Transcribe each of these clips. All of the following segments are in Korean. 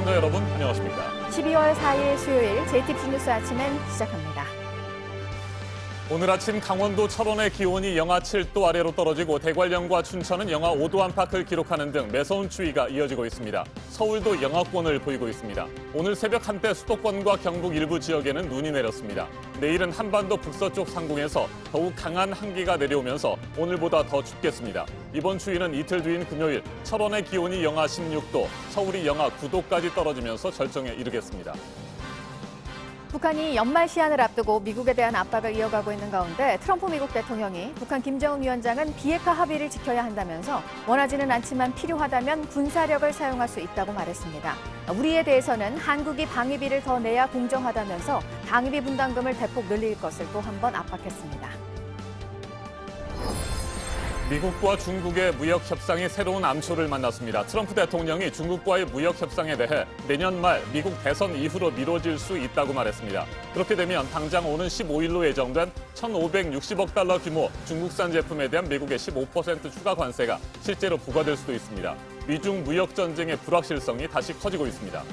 시청자 여러분, 안녕하십니까? 12월 4일 수요일 JTBC 뉴스 아침엔 시작합니다. 오늘 아침 강원도 철원의 기온이 영하 7도 아래로 떨어지고 대관령과 춘천은 영하 5도 안팎을 기록하는 등 매서운 추위가 이어지고 있습니다. 서울도 영하권을 보이고 있습니다. 오늘 새벽 한때 수도권과 경북 일부 지역에는 눈이 내렸습니다. 내일은 한반도 북서쪽 상공에서 더욱 강한 한기가 내려오면서 오늘보다 더 춥겠습니다. 이번 추위는 이틀 뒤인 금요일 철원의 기온이 영하 16도, 서울이 영하 9도까지 떨어지면서 절정에 이르겠습니다. 북한이 연말 시한을 앞두고 미국에 대한 압박을 이어가고 있는 가운데 트럼프 미국 대통령이 북한 김정은 위원장은 비핵화 합의를 지켜야 한다면서 원하지는 않지만 필요하다면 군사력을 사용할 수 있다고 말했습니다. 우리에 대해서는 한국이 방위비를 더 내야 공정하다면서 방위비 분담금을 대폭 늘릴 것을 또 한 번 압박했습니다. 미국과 중국의 무역 협상이 새로운 암초를 만났습니다. 트럼프 대통령이 중국과의 무역 협상에 대해 내년 말 미국 대선 이후로 미뤄질 수 있다고 말했습니다. 그렇게 되면 당장 오는 15일로 예정된 1,560억 달러 규모 중국산 제품에 대한 미국의 15% 추가 관세가 실제로 부과될 수도 있습니다. 미중 무역 전쟁의 불확실성이 다시 커지고 있습니다.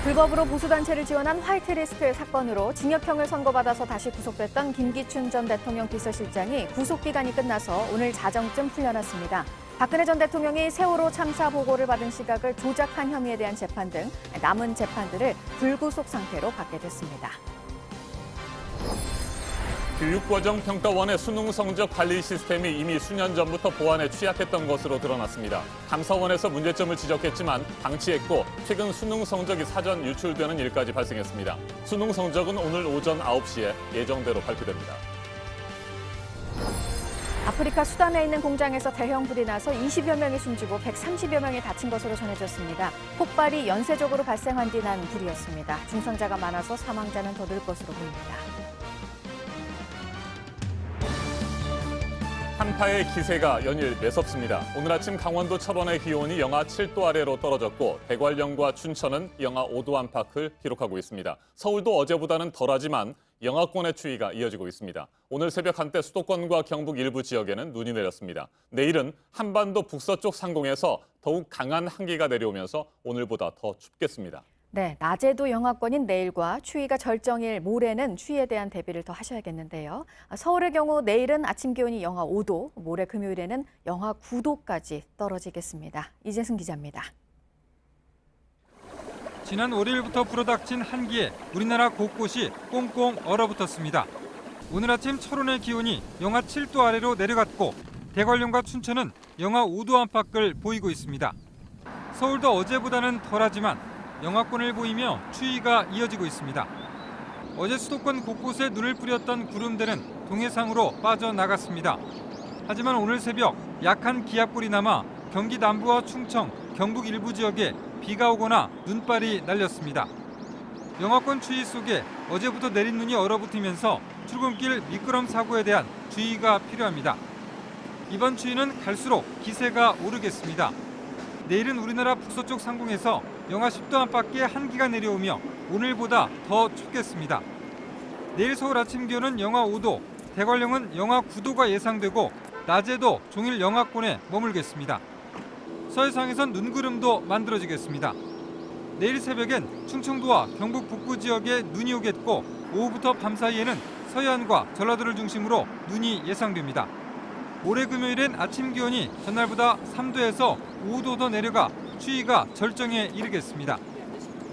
불법으로 보수단체를 지원한 화이트리스트 사건으로 징역형을 선고받아서 다시 구속됐던 김기춘 전 대통령 비서실장이 구속기간이 끝나서 오늘 자정쯤 풀려났습니다. 박근혜 전 대통령이 세월호 참사 보고를 받은 시각을 조작한 혐의에 대한 재판 등 남은 재판들을 불구속 상태로 받게 됐습니다. 교육과정평가원의 수능 성적 관리 시스템이 이미 수년 전부터 보안에 취약했던 것으로 드러났습니다. 감사원에서 문제점을 지적했지만 방치했고 최근 수능 성적이 사전 유출되는 일까지 발생했습니다. 수능 성적은 오늘 오전 9시에 예정대로 발표됩니다. 아프리카 수단에 있는 공장에서 대형 불이 나서 20여 명이 숨지고 130여 명이 다친 것으로 전해졌습니다. 폭발이 연쇄적으로 발생한 뒤 난 불이었습니다. 중상자가 많아서 사망자는 더 늘 것으로 보입니다. 한파의 기세가 연일 매섭습니다. 오늘 아침 강원도 철원의 기온이 영하 7도 아래로 떨어졌고 대관령과 춘천은 영하 5도 안팎을 기록하고 있습니다. 서울도 어제보다는 덜하지만 영하권의 추위가 이어지고 있습니다. 오늘 새벽 한때 수도권과 경북 일부 지역에는 눈이 내렸습니다. 내일은 한반도 북서쪽 상공에서 더욱 강한 한기가 내려오면서 오늘보다 더 춥겠습니다. 네, 낮에도 영하권인 내일과 추위가 절정일 모레는 추위에 대한 대비를 더 하셔야겠는데요. 서울의 경우 내일은 아침 기온이 영하 5도, 모레 금요일에는 영하 9도까지 떨어지겠습니다. 이재승 기자입니다. 지난 월요일부터 불어닥친 한기에 우리나라 곳곳이 꽁꽁 얼어붙었습니다. 오늘 아침 철원의 기온이 영하 7도 아래로 내려갔고 대관령과 춘천은 영하 5도 안팎을 보이고 있습니다. 서울도 어제보다는 덜하지만 영하권을 보이며 추위가 이어지고 있습니다. 어제 수도권 곳곳에 눈을 뿌렸던 구름대는 동해상으로 빠져나갔습니다. 하지만 오늘 새벽 약한 기압골이 남아 경기 남부와 충청, 경북 일부 지역에 비가 오거나 눈발이 날렸습니다. 영하권 추위 속에 어제부터 내린 눈이 얼어붙으면서 출근길 미끄럼 사고에 대한 주의가 필요합니다. 이번 추위는 갈수록 기세가 오르겠습니다. 내일은 우리나라 북서쪽 상공에서 영하 10도 안팎의 한기가 내려오며 오늘보다 더 춥겠습니다. 내일 서울 아침 기온은 영하 5도, 대관령은 영하 9도가 예상되고 낮에도 종일 영하권에 머물겠습니다. 서해상에선 눈구름도 만들어지겠습니다. 내일 새벽엔 충청도와 경북 북부 지역에 눈이 오겠고 오후부터 밤 사이에는 서해안과 전라도를 중심으로 눈이 예상됩니다. 모레 금요일엔 아침 기온이 전날보다 3도에서 5도 더 내려가 추위가 절정에 이르겠습니다.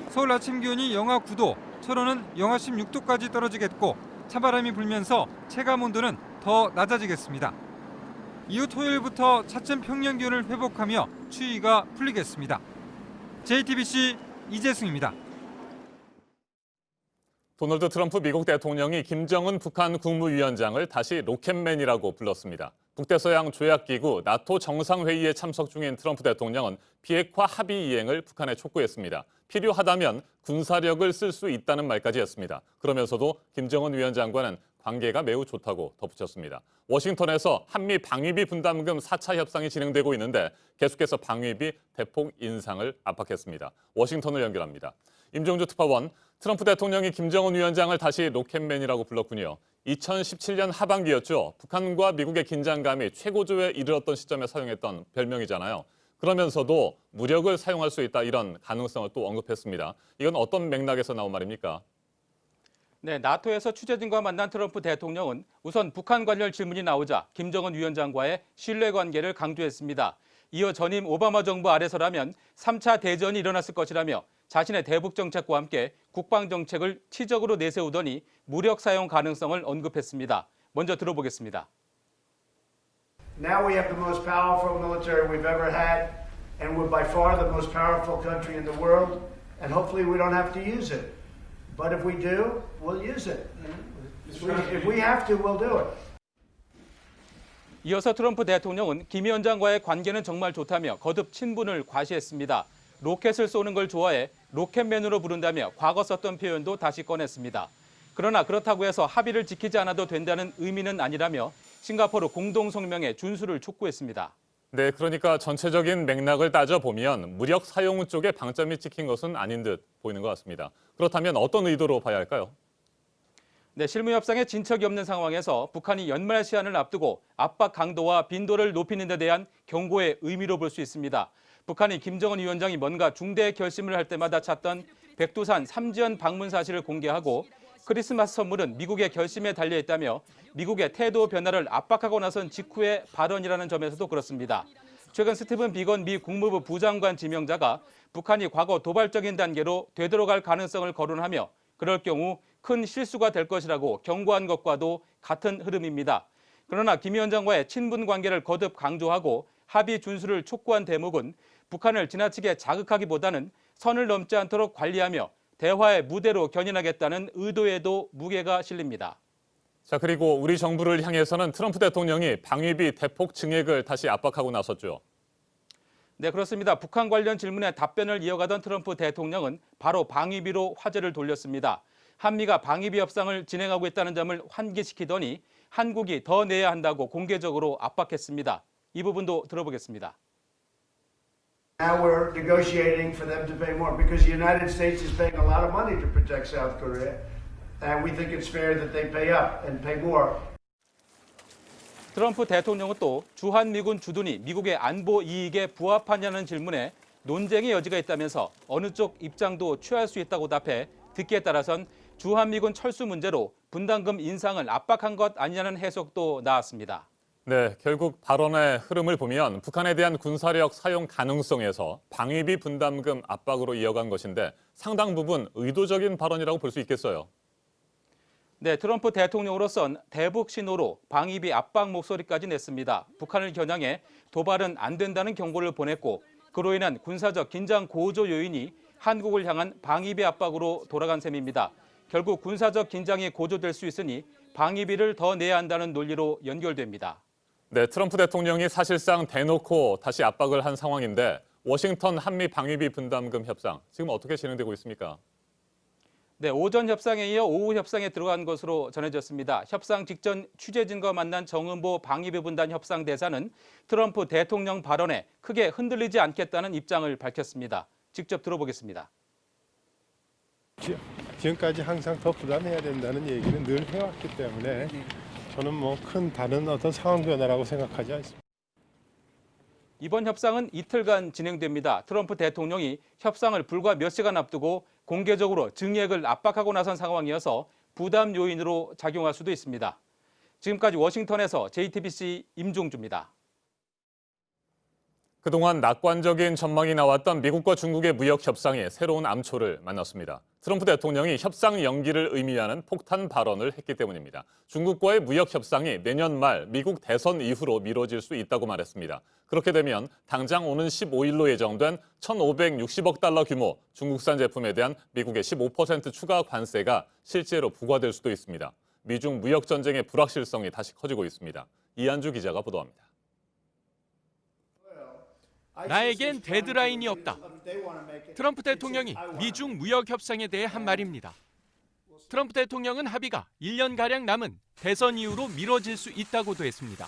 서울 아침 기온이 영하 9도, 철원은 영하 16도까지 떨어지겠고 찬바람이 불면서 체감 온도는 더 낮아지겠습니다. 이후 토요일부터 차츰 평년 기온을 회복하며 추위가 풀리겠습니다. JTBC 이재승입니다. 도널드 트럼프 미국 대통령이 김정은 북한 국무위원장을 다시 로켓맨이라고 불렀습니다. 북대서양 조약기구 나토 정상회의에 참석 중인 트럼프 대통령은 비핵화 합의 이행을 북한에 촉구했습니다. 필요하다면 군사력을 쓸 수 있다는 말까지 했습니다. 그러면서도 김정은 위원장과는 관계가 매우 좋다고 덧붙였습니다. 워싱턴에서 한미 방위비 분담금 4차 협상이 진행되고 있는데 계속해서 방위비 대폭 인상을 압박했습니다. 워싱턴을 연결합니다. 임종주 특파원, 트럼프 대통령이 김정은 위원장을 다시 로켓맨이라고 불렀군요. 2017년 하반기였죠. 북한과 미국의 긴장감이 최고조에 이르렀던 시점에 사용했던 별명이잖아요. 그러면서도 무력을 사용할 수 있다 이런 가능성을 또 언급했습니다. 이건 어떤 맥락에서 나온 말입니까? 네, 나토에서 취재진과 만난 트럼프 대통령은 우선 북한 관련 질문이 나오자 김정은 위원장과의 신뢰관계를 강조했습니다. 이어 전임 오바마 정부 아래서라면 3차 대전이 일어났을 것이라며 자신의 대북 정책과 함께 국방 정책을 치적으로 내세우더니 무력 사용 가능성을 언급했습니다. 먼저 들어보겠습니다. Now we have the most powerful military we've ever had, and we're by far the most powerful country in the world, and hopefully we don't have to use it. But if we do, we'll use it. If we have to, we'll do it. 이어서 트럼프 대통령은 김 위원장과의 관계는 정말 좋다며 거듭 친분을 과시했습니다. 로켓을 쏘는 걸 좋아해 로켓맨으로 부른다며 과거 썼던 표현도 다시 꺼냈습니다. 그러나 그렇다고 해서 합의를 지키지 않아도 된다는 의미는 아니라며 싱가포르 공동성명의 준수를 촉구했습니다. 네, 그러니까 전체적인 맥락을 따져보면 무력 사용 쪽에 방점이 찍힌 것은 아닌 듯 보이는 것 같습니다. 그렇다면 어떤 의도로 봐야 할까요? 네, 실무 협상에 진척이 없는 상황에서 북한이 연말 시한을 앞두고 압박 강도와 빈도를 높이는 데 대한 경고의 의미로 볼 수 있습니다. 북한이 김정은 위원장이 뭔가 중대 결심을 할 때마다 찾던 백두산 삼지연 방문 사실을 공개하고 크리스마스 선물은 미국의 결심에 달려있다며 미국의 태도 변화를 압박하고 나선 직후의 발언이라는 점에서도 그렇습니다. 최근 스티븐 비건 미 국무부 부장관 지명자가 북한이 과거 도발적인 단계로 되돌아갈 가능성을 거론하며 그럴 경우 큰 실수가 될 것이라고 경고한 것과도 같은 흐름입니다. 그러나 김 위원장과의 친분 관계를 거듭 강조하고 합의 준수를 촉구한 대목은 북한을 지나치게 자극하기보다는 선을 넘지 않도록 관리하며 대화의 무대로 견인하겠다는 의도에도 무게가 실립니다. 자, 그리고 우리 정부를 향해서는 트럼프 대통령이 방위비 대폭 증액을 다시 압박하고 나섰죠. 네, 그렇습니다. 북한 관련 질문에 답변을 이어가던 트럼프 대통령은 바로 방위비로 화제를 돌렸습니다. 한미가 방위비 협상을 진행하고 있다는 점을 환기시키더니 한국이 더 내야 한다고 공개적으로 압박했습니다. 이 부분도 들어보겠습니다. Now we're negotiating for them to pay more because the United States is paying a lot of money to protect South Korea, and we think it's fair that they pay up and pay more. 트럼프 대통령은 또 주한미군 주둔이 미국의 안보 이익에 부합하냐는 질문에 논쟁의 여지가 있다면서 어느 쪽 입장도 취할 수 있다고 답해 듣기에 따라선 주한미군 철수 문제로 분담금 인상을 압박한 것 아니냐는 해석도 나왔습니다. 네, 결국 발언의 흐름을 보면 북한에 대한 군사력 사용 가능성에서 방위비 분담금 압박으로 이어간 것인데 상당 부분 의도적인 발언이라고 볼 수 있겠어요. 네, 트럼프 대통령으로선 대북 신호로 방위비 압박 목소리까지 냈습니다. 북한을 겨냥해 도발은 안 된다는 경고를 보냈고 그로 인한 군사적 긴장 고조 요인이 한국을 향한 방위비 압박으로 돌아간 셈입니다. 결국 군사적 긴장이 고조될 수 있으니 방위비를 더 내야 한다는 논리로 연결됩니다. 네, 트럼프 대통령이 사실상 대놓고 다시 압박을 한 상황인데 워싱턴 한미 방위비 분담금 협상 지금 어떻게 진행되고 있습니까? 네, 오전 협상에 이어 오후 협상에 들어간 것으로 전해졌습니다. 협상 직전 취재진과 만난 정은보 방위비 분담 협상 대사는 트럼프 대통령 발언에 크게 흔들리지 않겠다는 입장을 밝혔습니다. 직접 들어보겠습니다. 지금까지 항상 더 부담해야 된다는 얘기는 늘 해왔기 때문에 저는 큰 다른 어떤 상황 변화라고 생각하지 않습니다. 이번 협상은 이틀간 진행됩니다. 트럼프 대통령이 협상을 불과 몇 시간 앞두고 공개적으로 증액을 압박하고 나선 상황이어서 부담 요인으로 작용할 수도 있습니다. 지금까지 워싱턴에서 JTBC 임종주입니다. 그동안 낙관적인 전망이 나왔던 미국과 중국의 무역 협상이 새로운 암초를 만났습니다. 트럼프 대통령이 협상 연기를 의미하는 폭탄 발언을 했기 때문입니다. 중국과의 무역 협상이 내년 말 미국 대선 이후로 미뤄질 수 있다고 말했습니다. 그렇게 되면 당장 오는 15일로 예정된 1,560억 달러 규모 중국산 제품에 대한 미국의 15% 추가 관세가 실제로 부과될 수도 있습니다. 미중 무역 전쟁의 불확실성이 다시 커지고 있습니다. 이한주 기자가 보도합니다. 나에겐 데드라인이 없다. 트럼프 대통령이 미중 무역 협상에 대해 한 말입니다. 트럼프 대통령은 합의가 1년가량 남은 대선 이후로 미뤄질 수 있다고도 했습니다.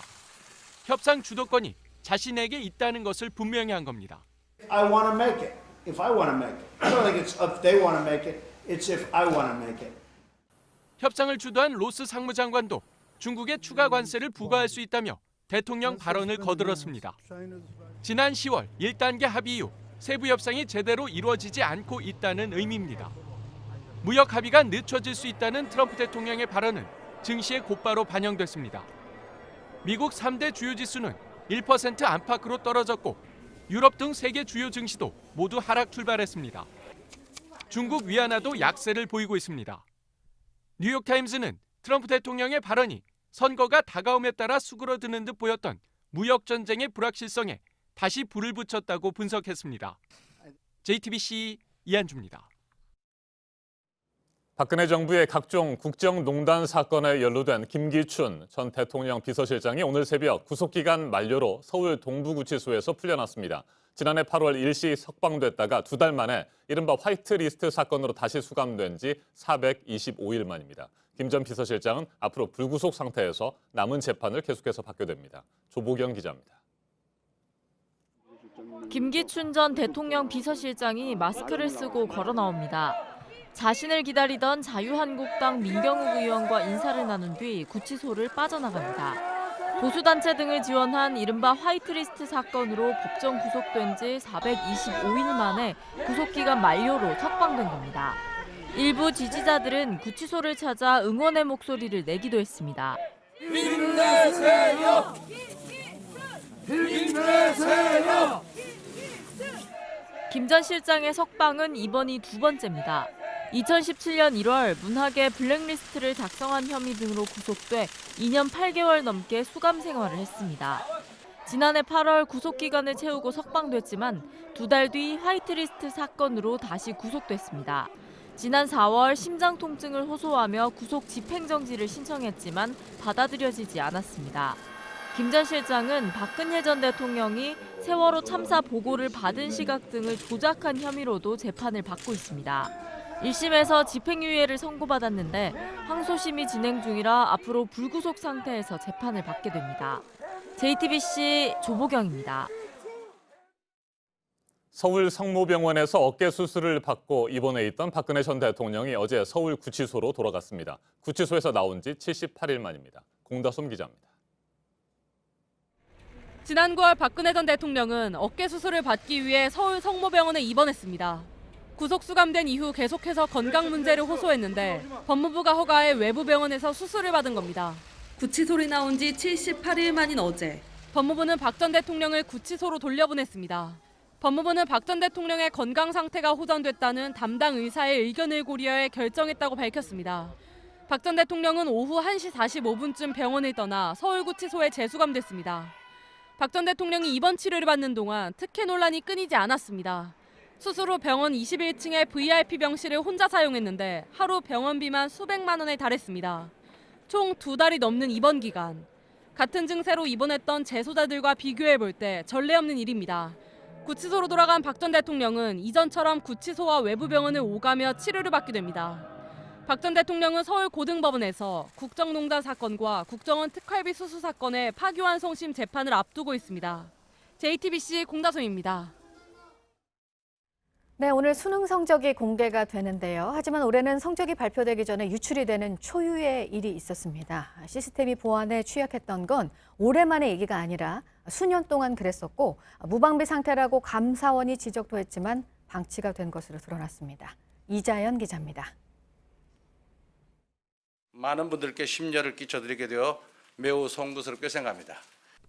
협상 주도권이 자신에게 있다는 것을 분명히 한 겁니다. I want to make it. If I want to make it. I don't think it's if they want to make it. It's if I want to make it. 협상을 주도한 로스 상무장관도 중국에 추가 관세를 부과할 수 있다며 대통령 발언을 거들었습니다. 지난 10월 1단계 합의 이후 세부 협상이 제대로 이루어지지 않고 있다는 의미입니다. 무역 합의가 늦춰질 수 있다는 트럼프 대통령의 발언은 증시에 곧바로 반영됐습니다. 미국 3대 주요 지수는 1% 안팎으로 떨어졌고 유럽 등 세계 주요 증시도 모두 하락 출발했습니다. 중국 위안화도 약세를 보이고 있습니다. 뉴욕타임즈는 트럼프 대통령의 발언이 선거가 다가옴에 따라 수그러드는 듯 보였던 무역 전쟁의 불확실성에 다시 불을 붙였다고 분석했습니다. JTBC 이한주입니다. 박근혜 정부의 각종 국정농단 사건에 연루된 김기춘 전 대통령 비서실장이 오늘 새벽 구속기간 만료로 서울 동부구치소에서 풀려났습니다. 지난해 8월 일시 석방됐다가 2달 만에 이른바 화이트리스트 사건으로 다시 수감된 지 425일 만입니다. 김 전 비서실장은 앞으로 불구속 상태에서 남은 재판을 계속해서 받게 됩니다. 조보경 기자입니다. 김기춘 전 대통령 비서실장이 마스크를 쓰고 걸어 나옵니다. 자신을 기다리던 자유한국당 민경욱 의원과 인사를 나눈 뒤 구치소를 빠져나갑니다. 보수단체 등을 지원한 이른바 화이트리스트 사건으로 법정 구속된 지 425일 만에 구속기간 만료로 석방된 겁니다. 일부 지지자들은 구치소를 찾아 응원의 목소리를 내기도 했습니다. 힘내세요! 힘내세요! 김 전 실장의 석방은 이번이 2번째입니다. 2017년 1월 문학의 블랙리스트를 작성한 혐의 등으로 구속돼 2년 8개월 넘게 수감 생활을 했습니다. 지난해 8월 구속기간을 채우고 석방됐지만 2달 뒤 화이트리스트 사건으로 다시 구속됐습니다. 지난 4월 심장 통증을 호소하며 구속 집행정지를 신청했지만 받아들여지지 않았습니다. 김 전 실장은 박근혜 전 대통령이 세월호 참사 보고를 받은 시각 등을 조작한 혐의로도 재판을 받고 있습니다. 1심에서 집행유예를 선고받았는데 항소심이 진행 중이라 앞으로 불구속 상태에서 재판을 받게 됩니다. JTBC 조보경입니다. 서울 성모병원에서 어깨 수술을 받고 입원해 있던 박근혜 전 대통령이 어제 서울 구치소로 돌아갔습니다. 구치소에서 나온 지 78일 만입니다. 공다솜 기자입니다. 지난 9월 박근혜 전 대통령은 어깨 수술을 받기 위해 서울 성모병원에 입원했습니다. 구속 수감된 이후 계속해서 건강 문제를 호소했는데 법무부가 허가해 외부 병원에서 수술을 받은 겁니다. 구치소를 나온 지 78일 만인 어제 법무부는 박 전 대통령을 구치소로 돌려보냈습니다. 법무부는 박 전 대통령의 건강 상태가 호전됐다는 담당 의사의 의견을 고려해 결정했다고 밝혔습니다. 박 전 대통령은 오후 1시 45분쯤 병원을 떠나 서울구치소에 재수감됐습니다. 박 전 대통령이 입원 치료를 받는 동안 특혜 논란이 끊이지 않았습니다. 수술 후 병원 21층의 VIP 병실을 혼자 사용했는데 하루 병원비만 수백만 원에 달했습니다. 총 2달이 넘는 입원 기간. 같은 증세로 입원했던 재소자들과 비교해 볼 때 전례 없는 일입니다. 구치소로 돌아간 박 전 대통령은 이전처럼 구치소와 외부 병원을 오가며 치료를 받게 됩니다. 박 전 대통령은 서울고등법원에서 국정농단 사건과 국정원 특활비 수수 사건의 파기환송심 재판을 앞두고 있습니다. JTBC 공다솜입니다. 네, 오늘 수능 성적이 공개가 되는데요. 하지만 올해는 성적이 발표되기 전에 유출이 되는 초유의 일이 있었습니다. 시스템이 보안에 취약했던 건 올해만의 얘기가 아니라 수년 동안 그랬었고 무방비 상태라고 감사원이 지적도 했지만 방치가 된 것으로 드러났습니다. 이자연 기자입니다. 많은 분들께 심려를 끼쳐드리게 되어 매우 송구스럽게 생각합니다.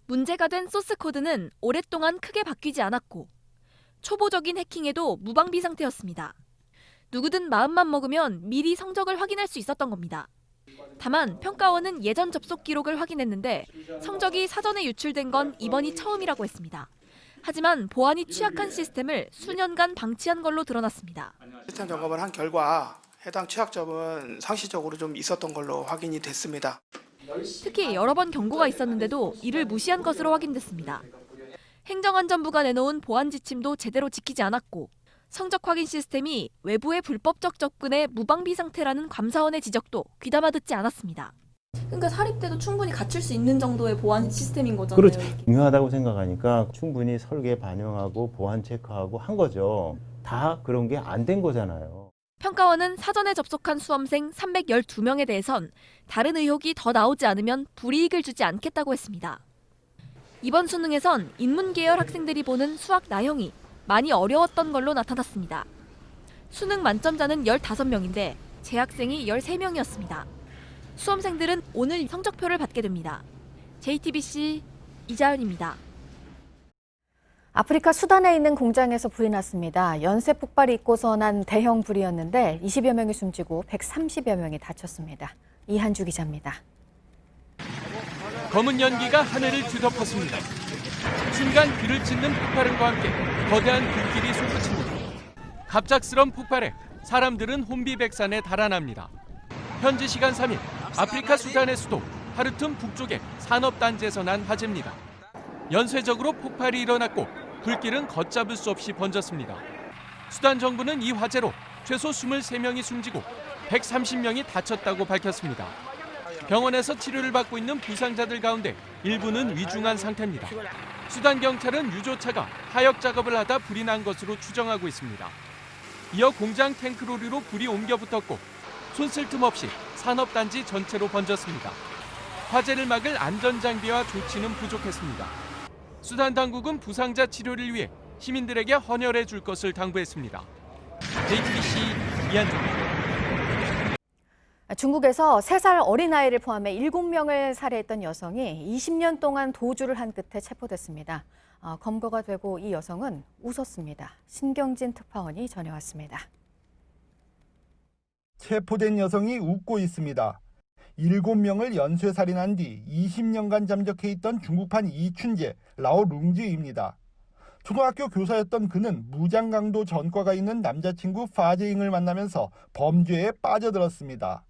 문제가 된 소스 코드는 오랫동안 크게 바뀌지 않았고 초보적인 해킹에도 무방비 상태였습니다. 누구든 마음만 먹으면 미리 성적을 확인할 수 있었던 겁니다. 다만 평가원은 예전 접속 기록을 확인했는데 성적이 사전에 유출된 건 이번이 처음이라고 했습니다. 하지만 보안이 취약한 시스템을 수년간 방치한 걸로 드러났습니다. 시스템 점검을 한 결과 해당 취약점은 상시적으로 좀 있었던 걸로 확인이 됐습니다. 특히 여러 번 경고가 있었는데도 이를 무시한 것으로 확인됐습니다. 행정안전부가 내놓은 보안 지침도 제대로 지키지 않았고 성적 확인 시스템이 외부의 불법적 접근에 무방비 상태라는 감사원의 지적도 귀담아 듣지 않았습니다. 그러니까 사립대도 충분히 갖출 수 있는 정도의 보안 시스템인 거잖아요. 그렇죠. 중요하다고 생각하니까 충분히 설계 반영하고 보안 체크하고 한 거죠. 다 그런 게 안 된 거잖아요. 평가원은 사전에 접속한 수험생 312명에 대해선 다른 의혹이 더 나오지 않으면 불이익을 주지 않겠다고 했습니다. 이번 수능에선 인문계열 학생들이 보는 수학 나형이 많이 어려웠던 걸로 나타났습니다. 수능 만점자는 15명인데 재학생이 13명이었습니다. 수험생들은 오늘 성적표를 받게 됩니다. JTBC 이자은입니다. 아프리카 수단에 있는 공장에서 불이 났습니다. 연쇄 폭발이 있고서 난 대형 불이었는데 20여 명이 숨지고 130여 명이 다쳤습니다. 이한주 기자입니다. 검은 연기가 하늘을 뒤덮었습니다. 순간 귀를 찢는 폭발음과 함께 거대한 불길이 솟구칩니다. 갑작스런 폭발에 사람들은 혼비백산에 달아납니다. 현지 시간 3일 아프리카 수단의 수도 하르툼 북쪽의 산업단지에서 난 화재입니다. 연쇄적으로 폭발이 일어났고 불길은 걷잡을 수 없이 번졌습니다. 수단 정부는 이 화재로 최소 23명이 숨지고 130명이 다쳤다고 밝혔습니다. 병원에서 치료를 받고 있는 부상자들 가운데 일부는 위중한 상태입니다. 수단 경찰은 유조차가 하역 작업을 하다 불이 난 것으로 추정하고 있습니다. 이어 공장 탱크로리로 불이 옮겨 붙었고 손쓸 틈 없이 산업단지 전체로 번졌습니다. 화재를 막을 안전장비와 조치는 부족했습니다. 수단 당국은 부상자 치료를 위해 시민들에게 헌혈해 줄 것을 당부했습니다. JTBC 이한주입니다. 중국에서 3살 어린아이를 포함해 7명을 살해했던 여성이 20년 동안 도주를 한 끝에 체포됐습니다. 검거가 되고 이 여성은 웃었습니다. 신경진 특파원이 전해왔습니다. 체포된 여성이 웃고 있습니다. 7명을 연쇄살인한 뒤 20년간 잠적해 있던 중국판 이춘재, 라오룽지입니다. 초등학교 교사였던 그는 무장강도 전과가 있는 남자친구 파제잉을 만나면서 범죄에 빠져들었습니다.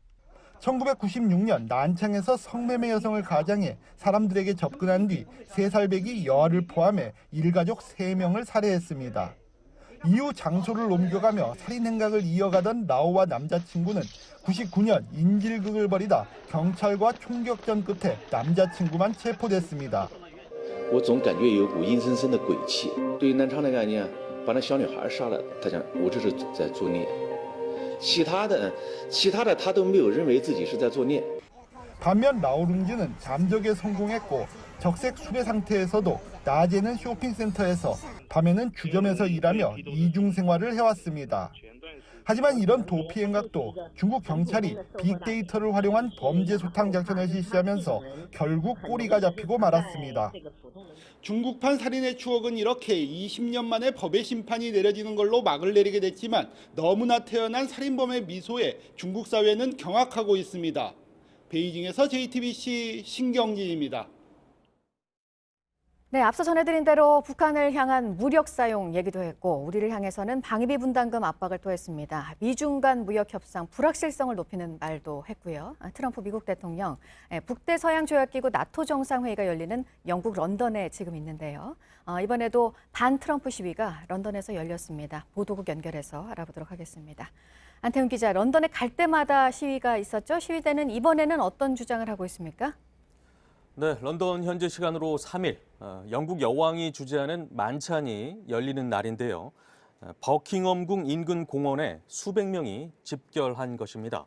1996년 난창에서 성매매 여성을 가장해 사람들에게 접근한 뒤 3살배기 여아를 포함해 일가족 3명을 살해했습니다. 이후 장소를 옮겨가며 살인 행각을 이어가던 라오와 남자친구는 99년 인질극을 벌이다 경찰과 총격전 끝에 남자친구만 체포됐습니다. 我总感觉有股阴森森的鬼气。对于南昌那个案件，把那小女孩杀了，他讲我这是在作孽。其他的他都没有认为自己是在作孽。 반면 라오룽지는 잠적에 성공했고 적색 수배 상태에서도 낮에는 쇼핑센터에서 밤에는 주점에서 일하며 이중 생활을 해왔습니다. 하지만 이런 도피 행각도 중국 경찰이 빅데이터를 활용한 범죄 소탕 작전을 실시하면서 결국 꼬리가 잡히고 말았습니다. 중국판 살인의 추억은 이렇게 20년 만에 법의 심판이 내려지는 걸로 막을 내리게 됐지만 너무나 태어난 살인범의 미소에 중국 사회는 경악하고 있습니다. 베이징에서 JTBC 신경진입니다. 네, 앞서 전해드린 대로 북한을 향한 무력 사용 얘기도 했고 우리를 향해서는 방위비 분담금 압박을 또 했습니다. 미중 간 무역 협상 불확실성을 높이는 말도 했고요. 트럼프 미국 대통령 북대서양 조약기구 나토 정상회의가 열리는 영국 런던에 지금 있는데요. 이번에도 반 트럼프 시위가 런던에서 열렸습니다. 보도국 연결해서 알아보도록 하겠습니다. 안태훈 기자, 런던에 갈 때마다 시위가 있었죠? 시위대는 이번에는 어떤 주장을 하고 있습니까? 네, 런던 현지 시간으로 3일 영국 여왕이 주재하는 만찬이 열리는 날인데요. 버킹엄궁 인근 공원에 수백 명이 집결한 것입니다.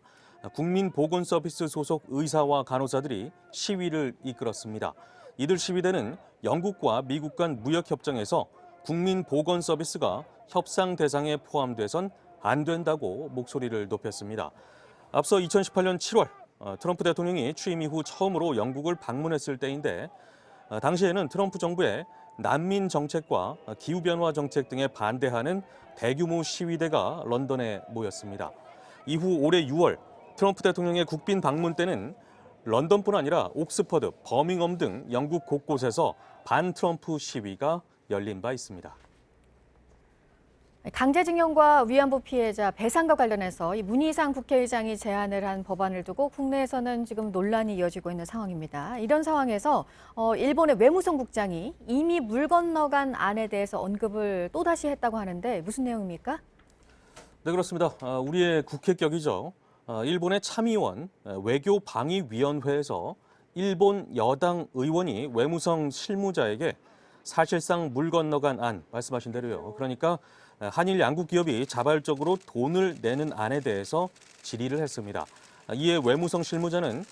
국민보건서비스 소속 의사와 간호사들이 시위를 이끌었습니다. 이들 시위대는 영국과 미국 간 무역협정에서 국민보건서비스가 협상 대상에 포함돼선 안 된다고 목소리를 높였습니다. 앞서 2018년 7월 트럼프 대통령이 취임 이후 처음으로 영국을 방문했을 때인데 당시에는 트럼프 정부의 난민 정책과 기후변화 정책 등에 반대하는 대규모 시위대가 런던에 모였습니다. 이후 올해 6월 트럼프 대통령의 국빈 방문 때는 런던뿐 아니라 옥스퍼드, 버밍엄 등 영국 곳곳에서 반 트럼프 시위가 열린 바 있습니다. 강제징용과 위안부 피해자 배상과 관련해서 이 문희상 국회의장이 제안을 한 법안을 두고 국내에서는 지금 논란이 이어지고 있는 상황입니다. 이런 상황에서 일본의 외무성 국장이 이미 물 건너간 안에 대해서 언급을 또다시 했다고 하는데 무슨 내용입니까? 네, 그렇습니다. 우리의 국회격이죠. 일본의 참의원 외교방위위원회에서 일본 여당 의원이 외무성 실무자에게 사실상 물 건너간 안 말씀하신 대로요. 그러니까 한일 양국 기업이 자발적으로 돈을 내는 안에 대해서 질의를 했습니다. 이에 외무성 실무자는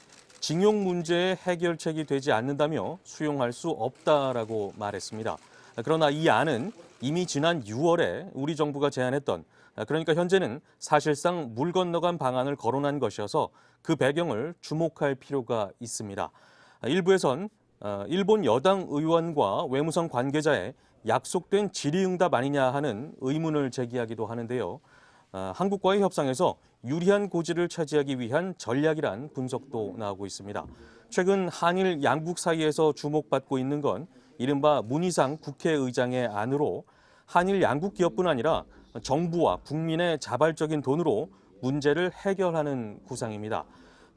징용 문제의 해결책이 되지 않는다며 수용할 수 없다라고 말했습니다. 그러나 이 안은 이미 지난 6월에 우리 정부가 제안했던, 그러니까 현재는 사실상 물 건너간 방안을 거론한 것이어서 그 배경을 주목할 필요가 있습니다. 일부에선 일본 여당 의원과 외무성 관계자의 약속된 질의응답 아니냐 하는 의문을 제기하기도 하는데요. 한국과의 협상에서 유리한 고지를 차지하기 위한 전략이란 분석도 나오고 있습니다. 최근 한일 양국 사이에서 주목받고 있는 건 이른바 문희상 국회의장의 안으로 한일 양국 기업뿐 아니라 정부와 국민의 자발적인 돈으로 문제를 해결하는 구상입니다.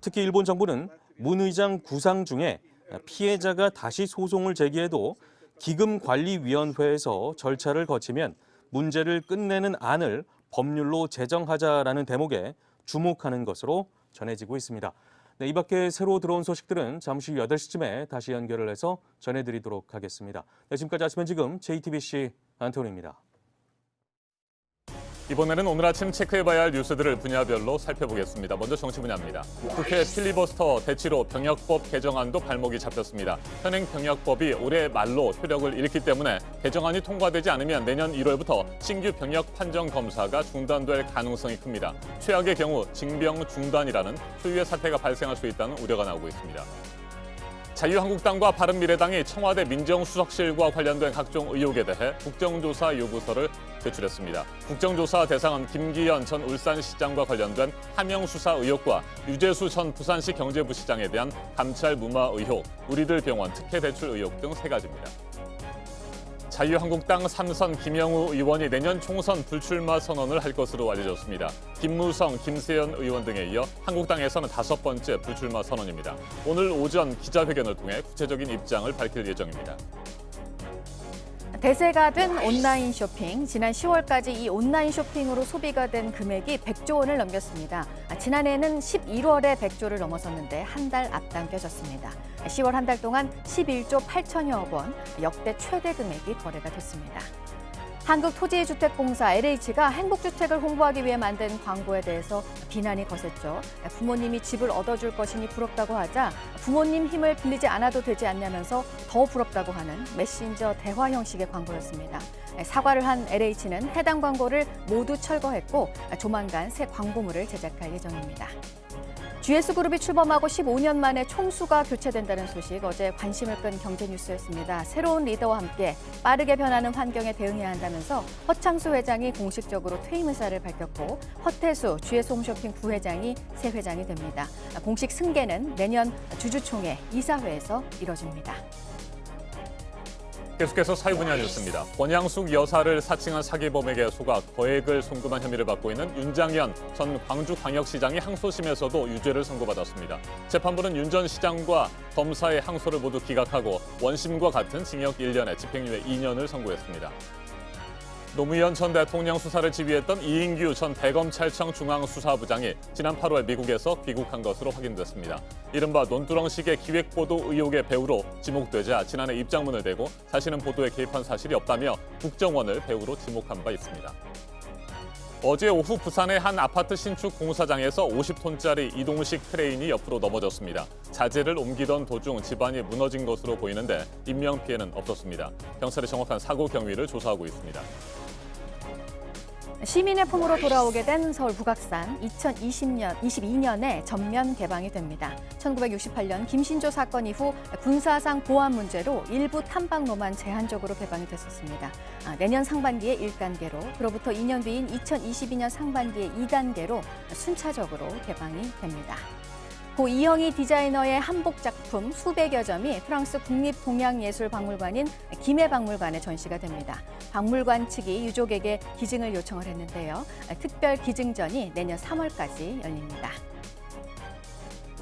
특히 일본 정부는 문 의장 구상 중에 피해자가 다시 소송을 제기해도 기금관리위원회에서 절차를 거치면 문제를 끝내는 안을 법률로 제정하자라는 대목에 주목하는 것으로 전해지고 있습니다. 네, 이 밖에 새로 들어온 소식들은 잠시 후 8시쯤에 다시 연결을 해서 전해드리도록 하겠습니다. 네, 지금까지 아침엔 지금 JTBC 안토니입니다. 이번에는 오늘 아침 체크해봐야 할 뉴스들을 분야별로 살펴보겠습니다. 먼저 정치 분야입니다. 국회 필리버스터 대치로 병역법 개정안도 발목이 잡혔습니다. 현행 병역법이 올해 말로 효력을 잃기 때문에 개정안이 통과되지 않으면 내년 1월부터 신규 병역 판정 검사가 중단될 가능성이 큽니다. 최악의 경우 징병 중단이라는 초유의 사태가 발생할 수 있다는 우려가 나오고 있습니다. 자유한국당과 바른미래당이 청와대 민정수석실과 관련된 각종 의혹에 대해 국정조사 요구서를 제출했습니다. 국정조사 대상은 김기현 전 울산시장과 관련된 하명수사 의혹과 유재수 전 부산시 경제부시장에 대한 감찰 무마 의혹, 우리들 병원 특혜 대출 의혹 등 3가지입니다. 자유한국당 3선 김영우 의원이 내년 총선 불출마 선언을 할 것으로 알려졌습니다. 김무성, 김세연 의원 등에 이어 한국당에서는 5번째 불출마 선언입니다. 오늘 오전 기자회견을 통해 구체적인 입장을 밝힐 예정입니다. 대세가 된 온라인 쇼핑. 지난 10월까지 이 온라인 쇼핑으로 소비가 된 금액이 100조 원을 넘겼습니다. 지난해에는 11월에 100조를 넘어섰는데 한 달 앞당겨졌습니다. 10월 한 달 동안 11조 8천여억 원, 역대 최대 금액이 거래가 됐습니다. 한국토지주택공사 LH가 행복주택을 홍보하기 위해 만든 광고에 대해서 비난이 거셌죠. 부모님이 집을 얻어줄 것이니 부럽다고 하자 부모님 힘을 빌리지 않아도 되지 않냐면서 더 부럽다고 하는 메신저 대화 형식의 광고였습니다. 사과를 한 LH는 해당 광고를 모두 철거했고 조만간 새 광고물을 제작할 예정입니다. GS그룹이 출범하고 15년 만에 총수가 교체된다는 소식, 어제 관심을 끈 경제 뉴스였습니다. 새로운 리더와 함께 빠르게 변하는 환경에 대응해야 한다면서 허창수 회장이 공식적으로 퇴임 의사를 밝혔고 허태수 GS홈쇼핑 부회장이 새 회장이 됩니다. 공식 승계는 내년 주주총회 이사회에서 이뤄집니다. 계속해서 사회 분야 뉴스입니다. 권양숙 여사를 사칭한 사기범에게 속아 거액을 송금한 혐의를 받고 있는 윤장현 전 광주광역시장이 항소심에서도 유죄를 선고받았습니다. 재판부는 윤 전 시장과 검사의 항소를 모두 기각하고 원심과 같은 징역 1년에 집행유예 2년을 선고했습니다. 노무현 전 대통령 수사를 지휘했던 이인규 전 대검찰청 중앙수사부장이 지난 8월 미국에서 귀국한 것으로 확인됐습니다. 이른바 논두렁식의 기획보도 의혹의 배우로 지목되자 지난해 입장문을 대고 자신은 보도에 개입한 사실이 없다며 국정원을 배우로 지목한 바 있습니다. 어제 오후 부산의 한 아파트 신축 공사장에서 50톤짜리 이동식 크레인이 옆으로 넘어졌습니다. 자재를 옮기던 도중 집안이 무너진 것으로 보이는데 인명피해는 없었습니다. 경찰이 정확한 사고 경위를 조사하고 있습니다. 시민의 품으로 돌아오게 된 서울 북악산 2022년에 전면 개방이 됩니다. 1968년 김신조 사건 이후 군사상 보안 문제로 일부 탐방로만 제한적으로 개방이 됐었습니다. 내년 상반기에 1단계로, 그로부터 2년 뒤인 2022년 상반기에 2단계로 순차적으로 개방이 됩니다. 고 이영희 디자이너의 한복 작품 수백여 점이 프랑스 국립동양예술박물관인 김해박물관에 전시가 됩니다. 박물관 측이 유족에게 기증을 요청을 했는데요. 특별 기증전이 내년 3월까지 열립니다.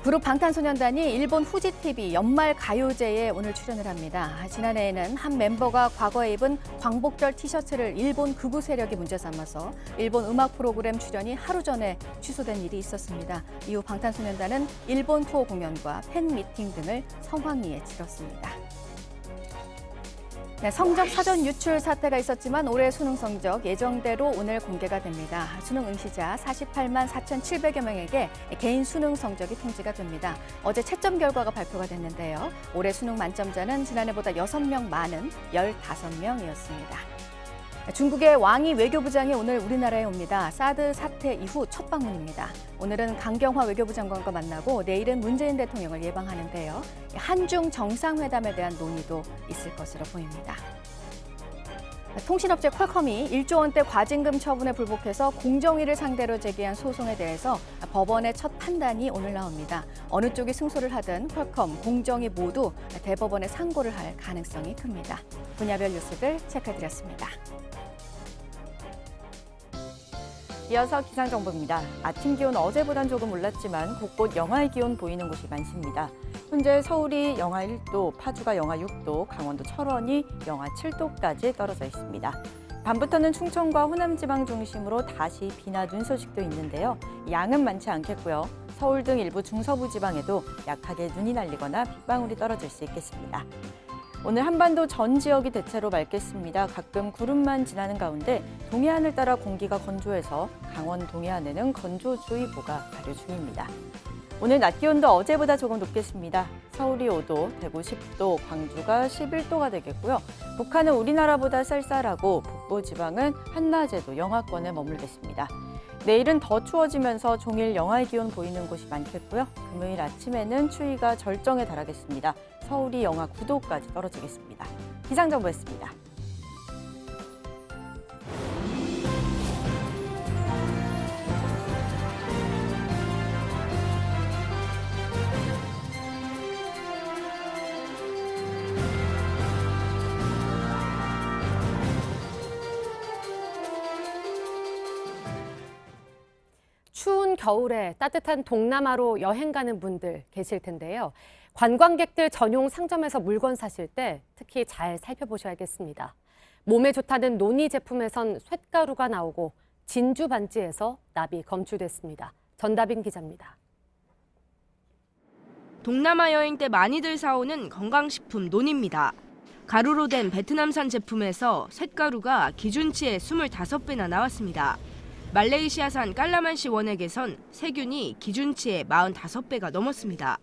그룹 방탄소년단이 일본 후지TV 연말 가요제에 오늘 출연을 합니다. 지난해에는 한 멤버가 과거에 입은 광복절 티셔츠를 일본 극우 세력이 문제 삼아서 일본 음악 프로그램 출연이 하루 전에 취소된 일이 있었습니다. 이후 방탄소년단은 일본 투어 공연과 팬 미팅 등을 성황리에 치렀습니다. 네, 성적 사전 유출 사태가 있었지만 올해 수능 성적 예정대로 오늘 공개가 됩니다. 수능 응시자 48만 4,700여 명에게 개인 수능 성적이 통지가 됩니다. 어제 채점 결과가 발표가 됐는데요. 올해 수능 만점자는 지난해보다 6명 많은 15명이었습니다. 중국의 왕이 외교부장이 오늘 우리나라에 옵니다. 사드 사태 이후 첫 방문입니다. 오늘은 강경화 외교부 장관과 만나고 내일은 문재인 대통령을 예방하는데요. 한중 정상회담에 대한 논의도 있을 것으로 보입니다. 통신업체 퀄컴이 1조 원대 과징금 처분에 불복해서 공정위를 상대로 제기한 소송에 대해서 법원의 첫 판단이 오늘 나옵니다. 어느 쪽이 승소를 하든 퀄컴, 공정위 모두 대법원에 상고를 할 가능성이 큽니다. 분야별 뉴스들 체크해드렸습니다. 이어서 기상정보입니다. 아침 기온 어제보단 조금 올랐지만 곳곳 영하의 기온 보이는 곳이 많습니다. 현재 서울이 영하 1도, 파주가 영하 6도, 강원도 철원이 영하 7도까지 떨어져 있습니다. 밤부터는 충청과 호남 지방 중심으로 다시 비나 눈 소식도 있는데요. 양은 많지 않겠고요. 서울 등 일부 중서부 지방에도 약하게 눈이 날리거나 빗방울이 떨어질 수 있겠습니다. 오늘 한반도 전 지역이 대체로 맑겠습니다. 가끔 구름만 지나는 가운데 동해안을 따라 공기가 건조해서 강원 동해안에는 건조주의보가 발효 중입니다. 오늘 낮 기온도 어제보다 조금 높겠습니다. 서울이 5도, 대구 10도, 광주가 11도가 되겠고요. 북한은 우리나라보다 쌀쌀하고 북부 지방은 한낮에도 영하권에 머물겠습니다. 내일은 더 추워지면서 종일 영하의 기온 보이는 곳이 많겠고요. 금요일 아침에는 추위가 절정에 달하겠습니다. 서울이 영하 9도까지 떨어지겠습니다. 기상정보였습니다. 추운 겨울에 따뜻한 동남아로 여행 가는 분들 계실 텐데요. 관광객들 전용 상점에서 물건 사실 때 특히 잘 살펴보셔야겠습니다. 몸에 좋다는 노니 제품에선 쇳가루가 나오고 진주 반지에서 납이 검출됐습니다. 전다빈 기자입니다. 동남아 여행 때 많이들 사오는 건강식품 논입니다. 가루로 된 베트남산 제품에서 쇳가루가 기준치의 25배나 나왔습니다. 말레이시아산 깔라만시 원액에선 세균이 기준치의 45배가 넘었습니다.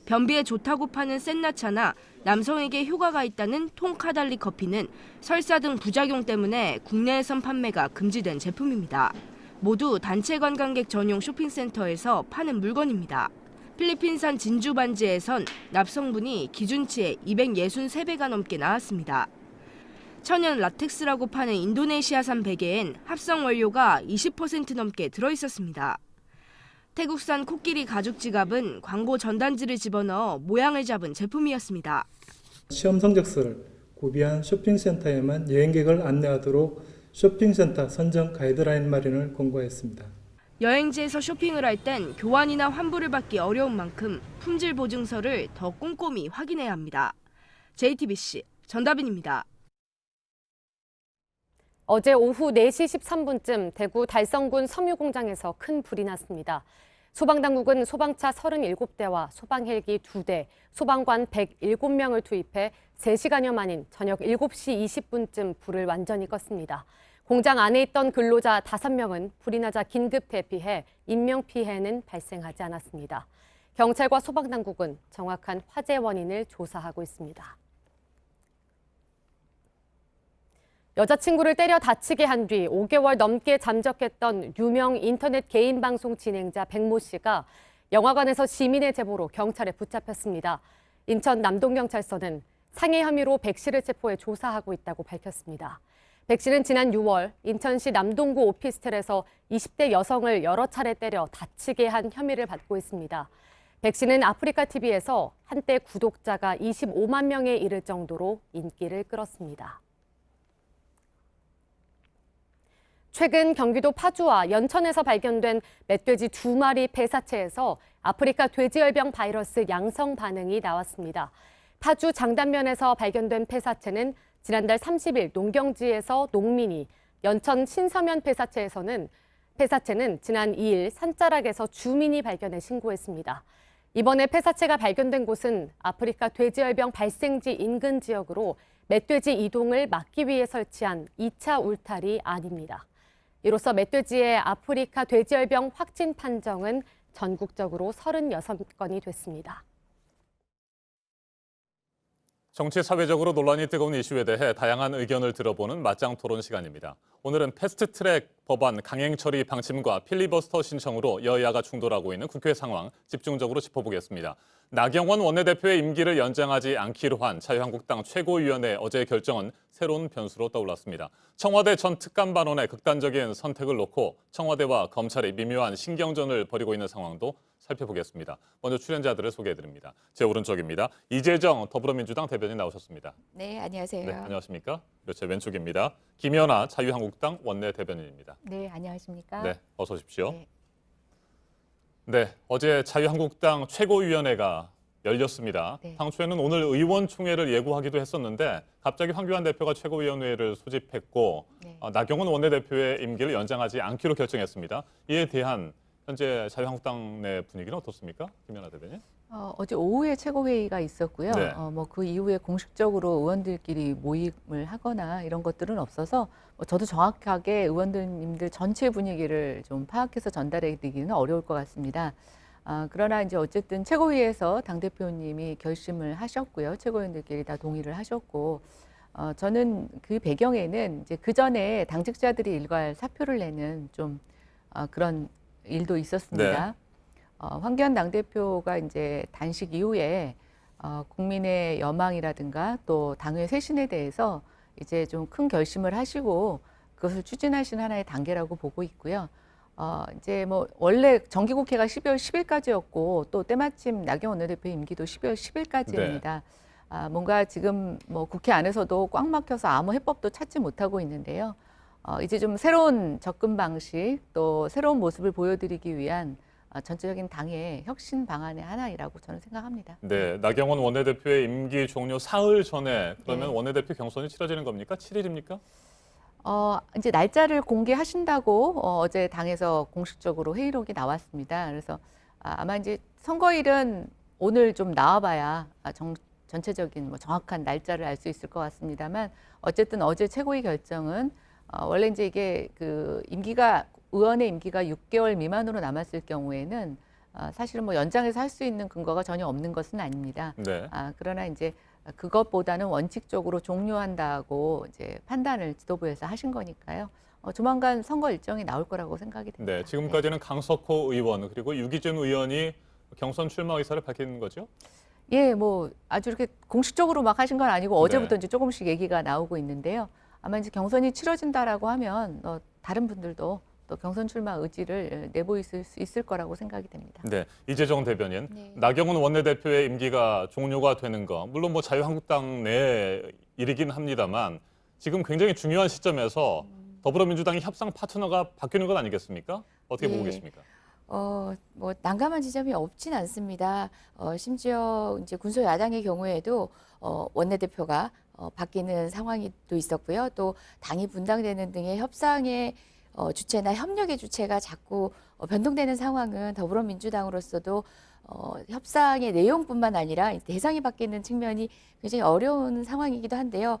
변비에 좋다고 파는 센나차나 남성에게 효과가 있다는 통카달리 커피는 설사 등 부작용 때문에 국내에선 판매가 금지된 제품입니다. 모두 단체 관광객 전용 쇼핑센터에서 파는 물건입니다. 필리핀산 진주 반지에선 납성분이 기준치의 263배가 넘게 나왔습니다. 천연 라텍스라고 파는 인도네시아산 베개엔 합성 원료가 20% 넘게 들어있었습니다. 태국산 코끼리 가죽 지갑은 광고 전단지를 집어넣어 모양을 잡은 제품이었습니다. 시험 성적서를 구비한 쇼핑센터에만 여행객을 안내하도록 쇼핑센터 선정 가이드라인 마련을 권고했습니다. 여행지에서 쇼핑을 할 땐 교환이나 환불을 받기 어려운 만큼 품질 보증서를 더 꼼꼼히 확인해야 합니다. JTBC 전다빈입니다. 어제 오후 4시 13분쯤 대구 달성군 섬유공장에서 큰 불이 났습니다. 소방당국은 소방차 37대와 소방헬기 2대, 소방관 107명을 투입해 3시간여 만인 저녁 7시 20분쯤 불을 완전히 껐습니다. 공장 안에 있던 근로자 5명은 불이 나자 긴급 대피해 인명피해는 발생하지 않았습니다. 경찰과 소방당국은 정확한 화재 원인을 조사하고 있습니다. 여자친구를 때려 다치게 한 뒤 5개월 넘게 잠적했던 유명 인터넷 개인 방송 진행자 백모 씨가 영화관에서 시민의 제보로 경찰에 붙잡혔습니다. 인천 남동경찰서는 상해 혐의로 백 씨를 체포해 조사하고 있다고 밝혔습니다. 백 씨는 지난 6월 인천시 남동구 오피스텔에서 20대 여성을 여러 차례 때려 다치게 한 혐의를 받고 있습니다. 백 씨는 아프리카TV에서 한때 구독자가 25만 명에 이를 정도로 인기를 끌었습니다. 최근 경기도 파주와 연천에서 발견된 멧돼지 2마리 폐사체에서 아프리카 돼지열병 바이러스 양성 반응이 나왔습니다. 파주 장단면에서 발견된 폐사체는 지난달 30일 농경지에서 농민이, 연천 신서면 폐사체는 지난 2일 산자락에서 주민이 발견해 신고했습니다. 이번에 폐사체가 발견된 곳은 아프리카 돼지열병 발생지 인근 지역으로 멧돼지 이동을 막기 위해 설치한 2차 울타리 아닙니다. 이로써 멧돼지의 아프리카 돼지열병 확진 판정은 전국적으로 36건이 됐습니다. 정치 사회적으로 논란이 뜨거운 이슈에 대해 다양한 의견을 들어보는 맞짱 토론 시간입니다. 오늘은 패스트트랙 법안 강행 처리 방침과 필리버스터 신청으로 여야가 충돌하고 있는 국회 상황 집중적으로 짚어보겠습니다. 나경원 원내대표의 임기를 연장하지 않기로 한 자유한국당 최고위원회 어제의 결정은 새로운 변수로 떠올랐습니다. 청와대 전 특감반원의 극단적인 선택을 놓고 청와대와 검찰이 미묘한 신경전을 벌이고 있는 상황도 살펴보겠습니다. 먼저 출연자들을 소개해드립니다. 제 오른쪽입니다. 이재정 더불어민주당 대변인 나오셨습니다. 네, 안녕하세요. 네, 안녕하십니까? 그리고 제 왼쪽입니다. 김연아 자유한국당 원내 대변인입니다. 네, 안녕하십니까? 네, 어서 오십시오. 네, 어제 자유한국당 최고위원회가 열렸습니다. 네. 당초에는 오늘 의원총회를 예고하기도 했었는데 갑자기 황교안 대표가 최고위원회를 소집했고 나경원 원내대표의 임기를 연장하지 않기로 결정했습니다. 이에 대한 현재 자유한국당 내 분위기는 어떻습니까? 김연아 대변인. 어제 오후에 최고회의가 있었고요. 네. 그 이후에 공식적으로 의원들끼리 모임을 하거나 이런 것들은 없어서 저도 정확하게 의원님들 전체 분위기를 좀 파악해서 전달해 드리기는 어려울 것 같습니다. 그러나 이제 어쨌든 최고위에서 당대표님이 결심을 하셨고요. 최고위원들끼리 다 동의를 하셨고, 저는 그 배경에는 이제 그 전에 당직자들이 일괄 사표를 내는 좀 그런 일도 있었습니다. 네. 황교안 당대표가 이제 단식 이후에 국민의 여망이라든가 또 당의 쇄신에 대해서 이제 좀 큰 결심을 하시고 그것을 추진하신 하나의 단계라고 보고 있고요. 이제 뭐 원래 정기국회가 12월 10일까지였고 또 때마침 나경원 원내대표 임기도 12월 10일까지입니다. 뭔가 지금 뭐 국회 안에서도 꽉 막혀서 아무 해법도 찾지 못하고 있는데요. 이제 좀 새로운 접근 방식 또 새로운 모습을 보여드리기 위한 전체적인 당의 혁신 방안의 하나이라고 저는 생각합니다. 네, 나경원 원내대표의 임기 종료 사흘 전에 그러면 네. 원내대표 경선이 치러지는 겁니까? 7일입니까? 이제 날짜를 공개하신다고 어제 당에서 공식적으로 회의록이 나왔습니다. 그래서 아마 이제 선거일은 오늘 좀 나와봐야 전체적인 뭐 정확한 날짜를 알 수 있을 것 같습니다만 어쨌든 어제 최고위 결정은 원래 이제 이게 그 의원의 임기가 6개월 미만으로 남았을 경우에는 사실은 뭐 연장해서 할 수 있는 근거가 전혀 없는 것은 아닙니다. 네. 그러나 이제 그것보다는 원칙적으로 종료한다고 이제 판단을 지도부에서 하신 거니까요. 조만간 선거 일정이 나올 거라고 생각이 됩니다. 네, 지금까지는 강석호 의원 그리고 유기준 의원이 경선 출마 의사를 밝힌 거죠? 예, 뭐 아주 이렇게 공식적으로 막 하신 건 아니고 어제부터 이제 조금씩 얘기가 나오고 있는데요. 아마 이제 경선이 치러진다라고 하면 다른 분들도 또 경선 출마 의지를 내보이실 수 있을 거라고 생각이 됩니다. 네, 이재정 대변인. 나경원 원내대표의 임기가 종료가 되는 거 물론 뭐 자유한국당 내 일이긴 합니다만 지금 굉장히 중요한 시점에서 더불어민주당이 협상 파트너가 바뀌는 것 아니겠습니까? 어떻게 보고 계십니까? 뭐 난감한 지점이 없진 않습니다. 심지어 이제 군소 야당의 경우에도 원내대표가 바뀌는 상황이 또 있었고요. 또 당이 분당되는 등의 협상의 주체나 협력의 주체가 자꾸 변동되는 상황은 더불어민주당으로서도 협상의 내용뿐만 아니라 대상이 바뀌는 측면이 굉장히 어려운 상황이기도 한데요.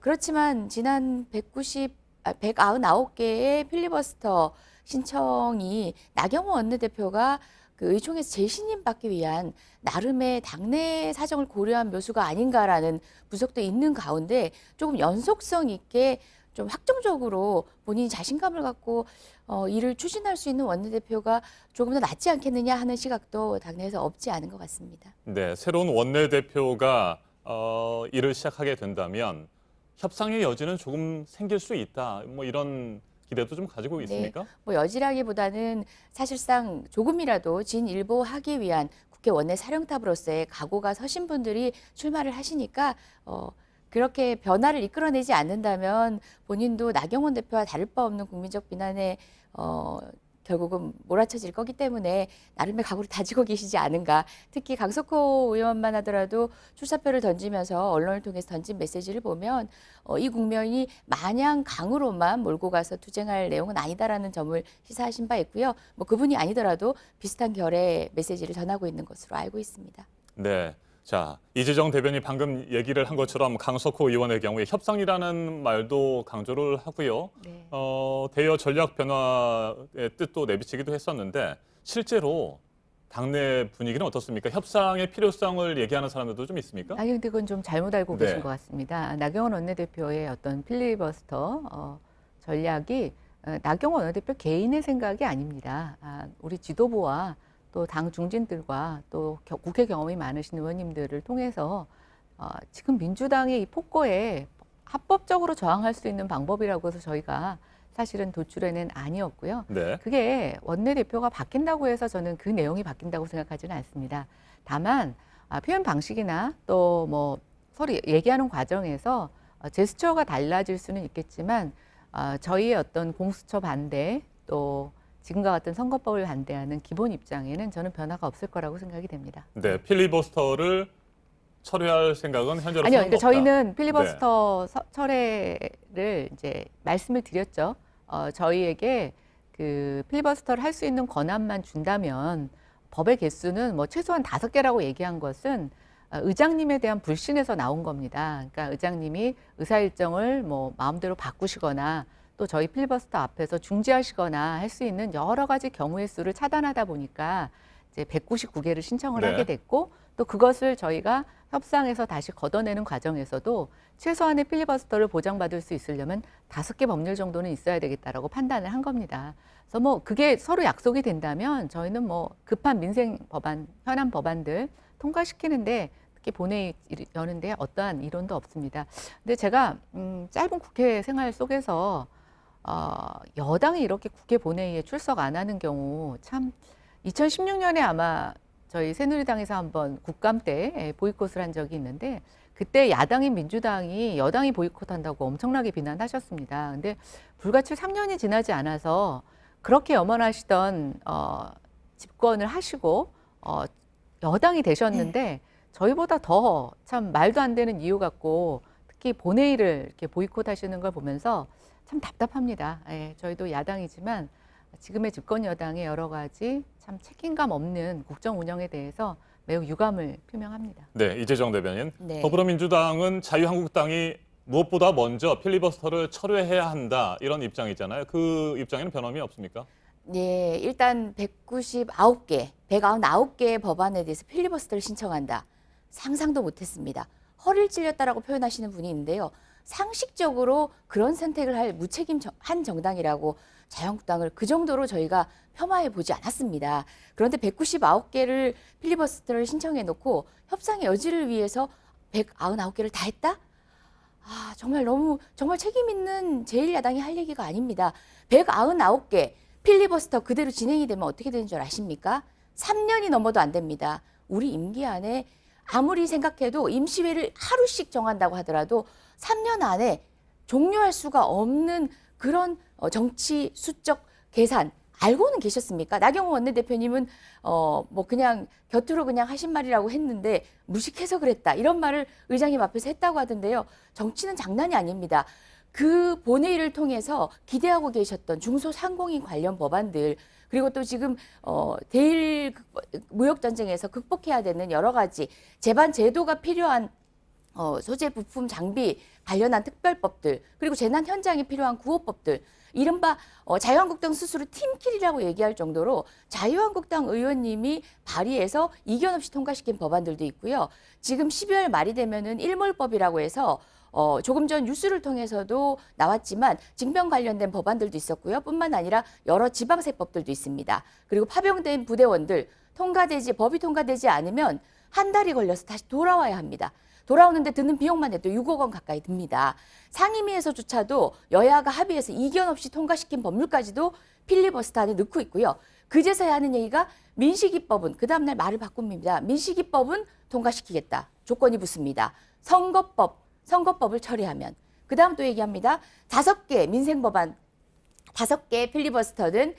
그렇지만 지난 199개의 필리버스터 신청이 나경원 원내대표가 그 의총에서 재신임 받기 위한 나름의 당내 사정을 고려한 묘수가 아닌가라는 분석도 있는 가운데 조금 연속성 있게 좀 확정적으로 본인이 자신감을 갖고 일을 추진할 수 있는 원내대표가 조금 더 낫지 않겠느냐 하는 시각도 당내에서 없지 않은 것 같습니다. 네, 새로운 원내대표가 일을 시작하게 된다면 협상의 여지는 조금 생길 수 있다. 뭐 이런 기대도 좀 가지고 있습니까? 네, 뭐 여지라기보다는 사실상 조금이라도 진일보하기 위한 국회 원내 사령탑으로서의 각오가 서신 분들이 출마를 하시니까 그렇게 변화를 이끌어내지 않는다면 본인도 나경원 대표와 다를 바 없는 국민적 비난에 결국은 몰아쳐질 거기 때문에 나름의 각오를 다지고 계시지 않은가. 특히 강석호 의원만 하더라도 출사표를 던지면서 언론을 통해서 던진 메시지를 보면 이 국면이 마냥 강으로만 몰고 가서 투쟁할 내용은 아니다라는 점을 시사하신 바 있고요. 뭐 그분이 아니더라도 비슷한 결의 메시지를 전하고 있는 것으로 알고 있습니다. 네. 자, 이재정 대변인이 방금 얘기를 한 것처럼 강석호 의원의 경우에 협상이라는 말도 강조를 하고요. 네. 대여 전략 변화의 뜻도 내비치기도 했었는데 실제로 당내 분위기는 어떻습니까? 협상의 필요성을 얘기하는 사람들도 좀 있습니까? 아니 근데 그건 좀 잘못 알고 네. 계신 것 같습니다. 나경원 원내대표의 어떤 필리버스터 전략이 나경원 원내대표 개인의 생각이 아닙니다. 우리 지도부와 또 당 중진들과 또 국회 경험이 많으신 의원님들을 통해서 지금 민주당의 이 폭거에 합법적으로 저항할 수 있는 방법이라고 해서 저희가 사실은 도출해낸 아니었고요. 네. 그게 원내대표가 바뀐다고 해서 저는 그 내용이 바뀐다고 생각하지는 않습니다. 다만 표현 방식이나 또 뭐 서로 얘기하는 과정에서 제스처가 달라질 수는 있겠지만 저희의 어떤 공수처 반대 또 지금과 같은 선거법을 반대하는 기본 입장에는 저는 변화가 없을 거라고 생각이 됩니다. 네, 필리버스터를 철회할 생각은 현재로서는 아니요, 그러니까 없다. 저희는 필리버스터 철회를 이제 말씀을 드렸죠. 저희에게 그 필리버스터를 할 수 있는 권한만 준다면 법의 개수는 뭐 최소한 5개라고 얘기한 것은 의장님에 대한 불신에서 나온 겁니다. 그러니까 의장님이 의사 일정을 뭐 마음대로 바꾸시거나 또 저희 필리버스터 앞에서 중지하시거나 할 수 있는 여러 가지 경우의 수를 차단하다 보니까 이제 199개를 신청을 네. 하게 됐고 또 그것을 저희가 협상에서 다시 걷어내는 과정에서도 최소한의 필리버스터를 보장받을 수 있으려면 5개 법률 정도는 있어야 되겠다라고 판단을 한 겁니다. 그래서 뭐 그게 서로 약속이 된다면 저희는 뭐 급한 민생 법안, 현안 법안들 통과시키는데 특히 본회의 여는데 어떠한 이론도 없습니다. 근데 제가 짧은 국회 생활 속에서 여당이 이렇게 국회 본회의에 출석 안 하는 경우 참 2016년에 아마 저희 새누리당에서 한번 국감 때 보이콧을 한 적이 있는데 그때 야당인 민주당이 여당이 보이콧한다고 엄청나게 비난하셨습니다. 근데 불과 3년이 지나지 않아서 그렇게 염원하시던 집권을 하시고 여당이 되셨는데 저희보다 더 참 말도 안 되는 이유 갖고 특히 본회의를 이렇게 보이콧하시는 걸 보면서 참 답답합니다. 예, 저희도 야당이지만 지금의 집권 여당의 여러 가지 참 책임감 없는 국정 운영에 대해서 매우 유감을 표명합니다. 네, 이재정 대변인. 네. 더불어민주당은 자유한국당이 무엇보다 먼저 필리버스터를 철회해야 한다 이런 입장이잖아요. 그 입장에는 변함이 없습니까? 네, 일단 199개의 법안에 대해서 필리버스터를 신청한다. 상상도 못했습니다. 허리를 찔렸다라고 표현하시는 분이 있는데요. 상식적으로 그런 선택을 할 무책임한 정당이라고 자유한국당을 그 정도로 저희가 폄하해 보지 않았습니다. 그런데 199개를 필리버스터를 신청해 놓고 협상의 여지를 위해서 199개를 다 했다? 정말 책임 있는 제1야당이 할 얘기가 아닙니다. 199개 필리버스터 그대로 진행이 되면 어떻게 되는 줄 아십니까? 3년이 넘어도 안 됩니다. 우리 임기 안에 아무리 생각해도 임시회를 하루씩 정한다고 하더라도 3년 안에 종료할 수가 없는 그런 정치 수적 계산 알고는 계셨습니까? 나경원 원내대표님은 뭐 그냥 곁으로 그냥 하신 말이라고 했는데 무식해서 그랬다 이런 말을 의장님 앞에서 했다고 하던데요. 정치는 장난이 아닙니다. 그 본회의를 통해서 기대하고 계셨던 중소상공인 관련 법안들 그리고 또 지금 대일 무역 전쟁에서 극복해야 되는 여러 가지 제반 제도가 필요한 소재 부품 장비 관련한 특별법들 그리고 재난 현장에 필요한 구호법들 이른바 자유한국당 스스로 팀킬이라고 얘기할 정도로 자유한국당 의원님이 발의해서 이견 없이 통과시킨 법안들도 있고요. 지금 12월 말이 되면은 일몰법이라고 해서 조금 전 뉴스를 통해서도 나왔지만 징병 관련된 법안들도 있었고요. 뿐만 아니라 여러 지방세법들도 있습니다. 그리고 파병된 부대원들 법이 통과되지 않으면 한 달이 걸려서 다시 돌아와야 합니다. 돌아오는데 드는 비용만 해도 6억 원 가까이 듭니다. 상임위에서조차도 여야가 합의해서 이견 없이 통과시킨 법률까지도 필리버스터 안에 넣고 있고요. 그제서야 하는 얘기가 민식이법은 그 다음날 말을 바꿉니다. 민식이법은 통과시키겠다. 조건이 붙습니다. 선거법을 처리하면 그 다음 또 얘기합니다. 5개 민생법안 5개 필리버스터는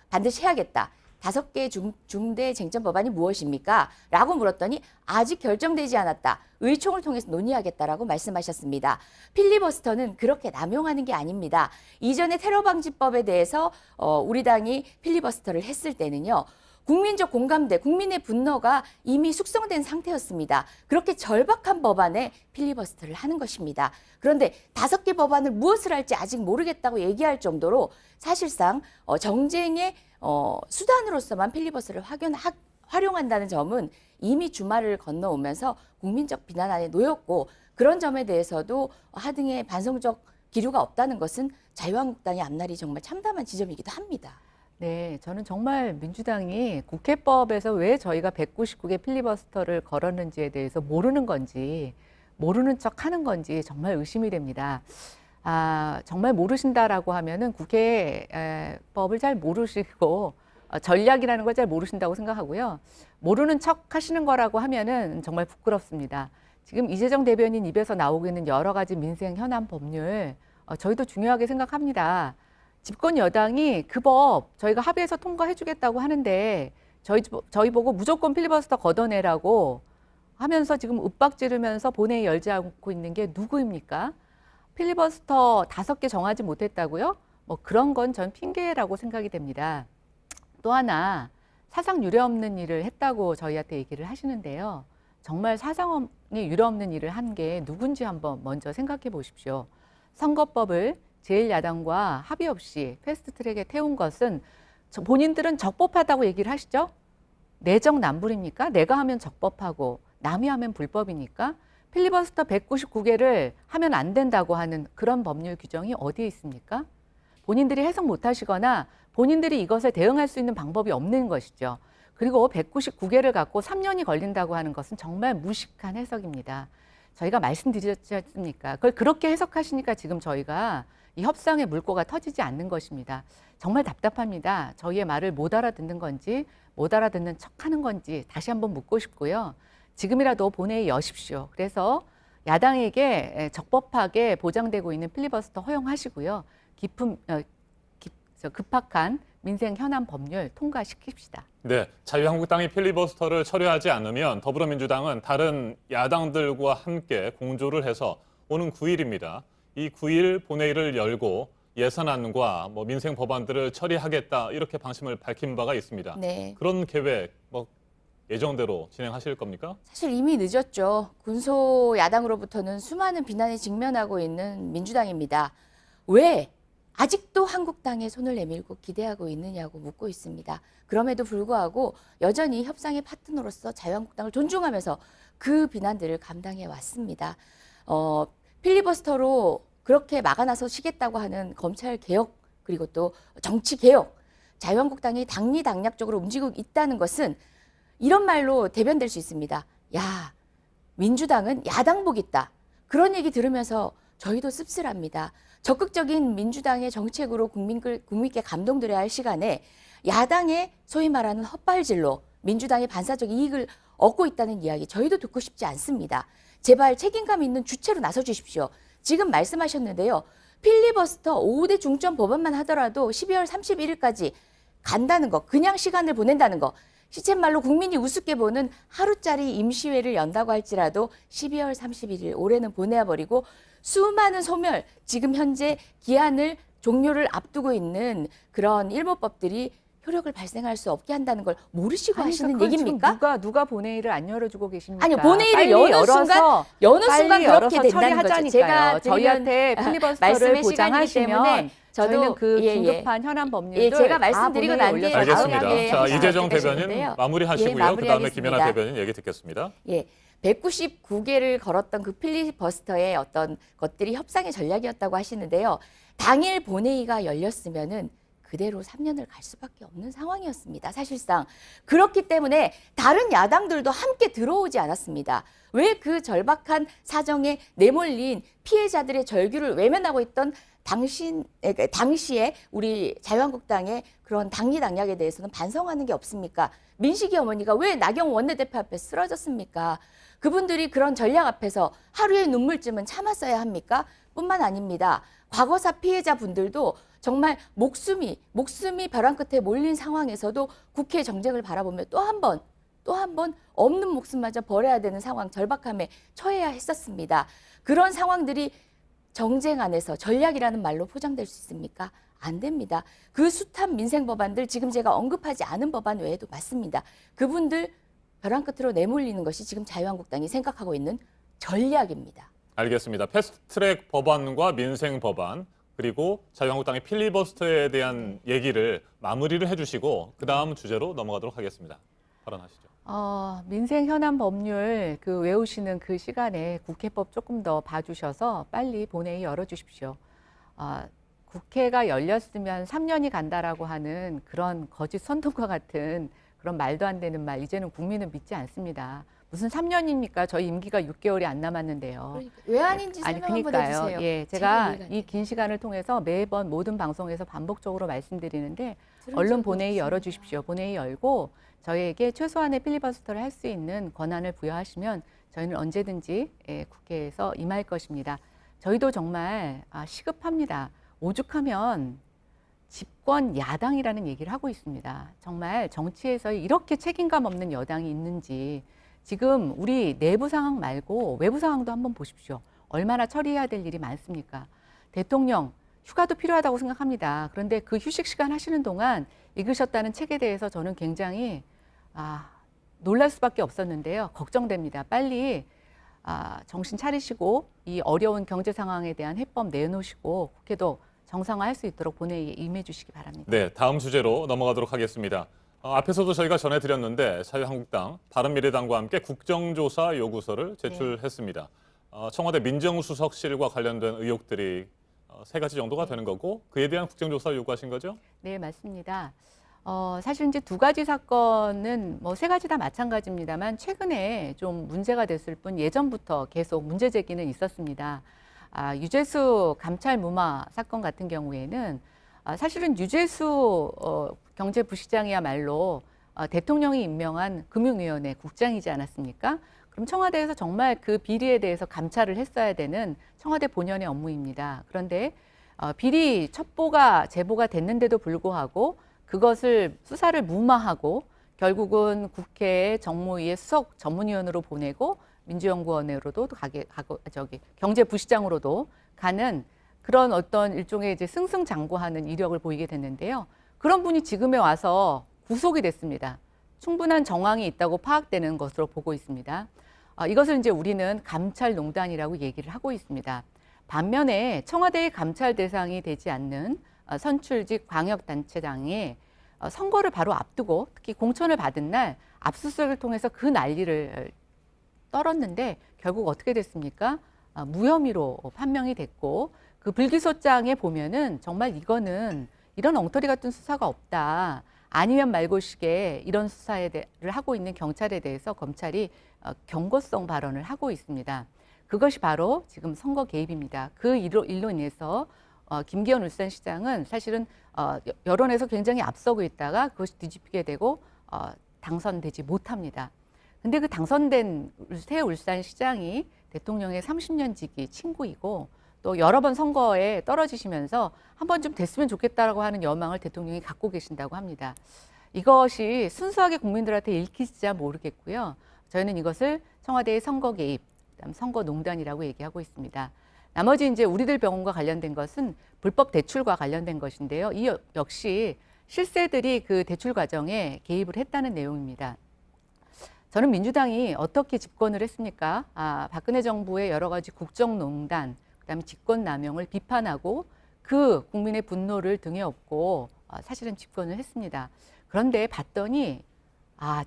반드시 해야겠다. 5개 중대 쟁점 법안이 무엇입니까? 라고 물었더니 아직 결정되지 않았다. 의총을 통해서 논의하겠다라고 말씀하셨습니다. 필리버스터는 그렇게 남용하는 게 아닙니다. 이전에 테러방지법에 대해서 우리 당이 필리버스터를 했을 때는요. 국민적 공감대, 국민의 분노가 이미 숙성된 상태였습니다. 그렇게 절박한 법안에 필리버스터를 하는 것입니다. 그런데 5개 법안을 무엇을 할지 아직 모르겠다고 얘기할 정도로 사실상 정쟁의 수단으로서만 필리버스터를 활용한다는 점은 이미 주말을 건너오면서 국민적 비난 안에 놓였고, 그런 점에 대해서도 하등의 반성적 기류가 없다는 것은 자유한국당의 앞날이 정말 참담한 지점이기도 합니다. 네, 저는 정말 민주당이 국회법에서 왜 저희가 199개 필리버스터를 걸었는지에 대해서 모르는 건지, 모르는 척 하는 건지 정말 의심이 됩니다. 정말 모르신다라고 하면은 국회법을 잘 모르시고 전략이라는 걸 잘 모르신다고 생각하고요. 모르는 척 하시는 거라고 하면은 정말 부끄럽습니다. 지금 이재정 대변인 입에서 나오고 있는 여러 가지 민생 현안 법률, 저희도 중요하게 생각합니다. 집권 여당이 그 법 저희가 합의해서 통과해 주겠다고 하는데 저희 보고 무조건 필리버스터 걷어내라고 하면서 지금 윽박 지르면서 본회의 열지 않고 있는 게 누구입니까? 필리버스터 5개 정하지 못했다고요? 뭐 그런 건 전 핑계라고 생각이 됩니다. 또 하나 사상 유례 없는 일을 했다고 저희한테 얘기를 하시는데요. 정말 사상이 유례 없는 일을 한 게 누군지 한번 먼저 생각해 보십시오. 선거법을 제1야당과 합의 없이 패스트트랙에 태운 것은 본인들은 적법하다고 얘기를 하시죠? 내정 남불입니까? 내가 하면 적법하고 남이 하면 불법이니까? 필리버스터 199개를 하면 안 된다고 하는 그런 법률 규정이 어디에 있습니까? 본인들이 해석 못하시거나 본인들이 이것에 대응할 수 있는 방법이 없는 것이죠. 그리고 199개를 갖고 3년이 걸린다고 하는 것은 정말 무식한 해석입니다. 저희가 말씀드렸지 않습니까? 그걸 그렇게 해석하시니까 지금 저희가 이 협상의 물꼬가 터지지 않는 것입니다. 정말 답답합니다. 저희의 말을 못 알아듣는 건지 못 알아듣는 척하는 건지 다시 한번 묻고 싶고요. 지금이라도 본회의 여십시오. 그래서 야당에게 적법하게 보장되고 있는 필리버스터 허용하시고요. 급박한 민생 현안 법률 통과시킵시다. 네, 자유한국당이 필리버스터를 처리하지 않으면 더불어민주당은 다른 야당들과 함께 공조를 해서 오는 9일입니다. 이 9일 본회의를 열고 예산안과 민생 법안들을 처리하겠다 이렇게 방침을 밝힌 바가 있습니다. 네. 그런 계획 예정대로 진행하실 겁니까? 사실 이미 늦었죠. 군소 야당으로부터는 수많은 비난에 직면하고 있는 민주당입니다. 왜 아직도 한국당에 손을 내밀고 기대하고 있느냐고 묻고 있습니다. 그럼에도 불구하고 여전히 협상의 파트너로서 자유한국당을 존중하면서 그 비난들을 감당해 왔습니다. 필리버스터로 그렇게 막아나서시겠다고 하는 검찰 개혁 그리고 또 정치 개혁, 자유한국당이 당리당략적으로 움직이고 있다는 것은 이런 말로 대변될 수 있습니다. 야, 민주당은 야당복 있다. 그런 얘기 들으면서 저희도 씁쓸합니다. 적극적인 민주당의 정책으로 국민께 감동드려야 할 시간에 야당의 소위 말하는 헛발질로 민주당의 반사적 이익을 얻고 있다는 이야기 저희도 듣고 싶지 않습니다. 제발 책임감 있는 주체로 나서 주십시오. 지금 말씀하셨는데요. 필리버스터 5대 중점 법안만 하더라도 12월 31일까지 간다는 거, 그냥 시간을 보낸다는 거, 시쳇말로 국민이 우습게 보는 하루짜리 임시회를 연다고 할지라도 12월 31일 올해는 보내버리고 수많은 소멸, 지금 현재 기한을 종료를 앞두고 있는 그런 일몰법들이 효력을 발생할 수 없게 한다는 걸 모르시고 하시는 얘기입니까? 누가 본회의를 안 열어주고 계십니까? 아니요, 본회의를 여는 순간 그렇게 된다는 거죠. 제가 저희한테 필리버스터를 보장하시면 저희는 그 긴급한 현안 법률들 제가 말씀드리고 난 뒤에 알겠습니다. 자, 이재정 대변인 마무리하시고요. 그다음에 김연아 대변인 얘기 듣겠습니다. 199개를 걸었던 그 필리버스터의 어떤 것들이 협상의 전략이었다고 하시는데요. 당일 본회의가 열렸으면은 그대로 3년을 갈 수밖에 없는 상황이었습니다. 사실상. 그렇기 때문에 다른 야당들도 함께 들어오지 않았습니다. 왜 그 절박한 사정에 내몰린 피해자들의 절규를 외면하고 있던 당시에 우리 자유한국당의 그런 당리당략에 대해서는 반성하는 게 없습니까? 민식이 어머니가 왜 나경원 원내대표 앞에 쓰러졌습니까? 그분들이 그런 전략 앞에서 하루의 눈물쯤은 참았어야 합니까? 뿐만 아닙니다. 과거사 피해자분들도 정말 목숨이 벼랑 끝에 몰린 상황에서도 국회 정쟁을 바라보며 또 한 번 없는 목숨마저 버려야 되는 상황, 절박함에 처해야 했었습니다. 그런 상황들이 정쟁 안에서 전략이라는 말로 포장될 수 있습니까? 안 됩니다. 그 숱한 민생 법안들 지금 제가 언급하지 않은 법안 외에도 많습니다. 그분들 벼랑 끝으로 내몰리는 것이 지금 자유한국당이 생각하고 있는 전략입니다. 알겠습니다. 패스트트랙 법안과 민생 법안 그리고 자유한국당의 필리버스터에 대한 얘기를 마무리를 해주시고 그 다음 주제로 넘어가도록 하겠습니다. 발언하시죠. 민생 현안 법률 외우시는 그 시간에 국회법 조금 더 봐주셔서 빨리 본회의 열어주십시오. 국회가 열렸으면 3년이 간다라고 하는 그런 거짓 선동과 같은 그런 말도 안 되는 말 이제는 국민은 믿지 않습니다. 무슨 3년입니까? 저희 임기가 6개월이 안 남았는데요. 그러니까 왜 아닌지 설명 한번 해주세요. 예, 제가 이 긴 시간을 통해서 매번 모든 방송에서 반복적으로 말씀드리는데 얼른 본회의 열어주십시오. 본회의 열고 저희에게 최소한의 필리버스터를 할 수 있는 권한을 부여하시면 저희는 언제든지 국회에서 임할 것입니다. 저희도 정말 시급합니다. 오죽하면 집권 야당이라는 얘기를 하고 있습니다. 정말 정치에서 이렇게 책임감 없는 여당이 있는지 지금 우리 내부 상황 말고 외부 상황도 한번 보십시오. 얼마나 처리해야 될 일이 많습니까? 대통령 휴가도 필요하다고 생각합니다. 그런데 그 휴식 시간 하시는 동안 읽으셨다는 책에 대해서 저는 굉장히 놀랄 수밖에 없었는데요. 걱정됩니다. 빨리 정신 차리시고 이 어려운 경제 상황에 대한 해법 내놓으시고 국회도 정상화할 수 있도록 본회의에 임해 주시기 바랍니다. 네, 다음 주제로 넘어가도록 하겠습니다. 앞에서도 저희가 전해드렸는데 자유한국당, 바른미래당과 함께 국정조사 요구서를 제출했습니다. 청와대 민정수석실과 관련된 의혹들이 3가지 정도가 되는 거고 그에 대한 국정조사 요구하신 거죠? 네, 맞습니다. 사실 이제 2가지 사건은 3가지 다 마찬가지입니다만 최근에 좀 문제가 됐을 뿐 예전부터 계속 문제 제기는 있었습니다. 유재수 감찰 무마 사건 같은 경우에는 사실은 유재수 경제부시장이야말로 대통령이 임명한 금융위원회 국장이지 않았습니까? 그럼 청와대에서 정말 그 비리에 대해서 감찰을 했어야 되는 청와대 본연의 업무입니다. 그런데 비리 첩보가 제보가 됐는데도 불구하고 그것을 수사를 무마하고 결국은 국회 정무위의 수석 전문위원으로 보내고 민주연구원으로도 경제부시장으로도 가는 그런 어떤 일종의 이제 승승장구하는 이력을 보이게 됐는데요. 그런 분이 지금에 와서 구속이 됐습니다. 충분한 정황이 있다고 파악되는 것으로 보고 있습니다. 이것을 이제 우리는 감찰농단이라고 얘기를 하고 있습니다. 반면에 청와대의 감찰 대상이 되지 않는 선출직 광역단체장이 선거를 바로 앞두고 특히 공천을 받은 날 압수수색을 통해서 그 난리를 떨었는데 결국 어떻게 됐습니까? 무혐의로 판명이 됐고 그 불기소장에 보면은 정말 이거는 이런 엉터리 같은 수사가 없다. 아니면 말고식의 이런 수사를 하고 있는 경찰에 대해서 검찰이 경고성 발언을 하고 있습니다. 그것이 바로 지금 선거 개입입니다. 그 일로 인해서 김기현 울산시장은 사실은 여론에서 굉장히 앞서고 있다가 그것이 뒤집히게 되고 당선되지 못합니다. 근데 그 당선된 새 울산시장이 대통령의 30년 지기 친구이고 또 여러 번 선거에 떨어지시면서 한 번쯤 됐으면 좋겠다라고 하는 여망을 대통령이 갖고 계신다고 합니다. 이것이 순수하게 국민들한테 읽힐지 모르겠고요. 저희는 이것을 청와대의 선거 개입, 그다음 선거 농단이라고 얘기하고 있습니다. 나머지 이제 우리들 병원과 관련된 것은 불법 대출과 관련된 것인데요. 이 역시 실세들이 그 대출 과정에 개입을 했다는 내용입니다. 저는 민주당이 어떻게 집권을 했습니까? 박근혜 정부의 여러 가지 국정농단, 그다음에 직권남용을 비판하고 그 국민의 분노를 등에 업고 사실은 집권을 했습니다. 그런데 봤더니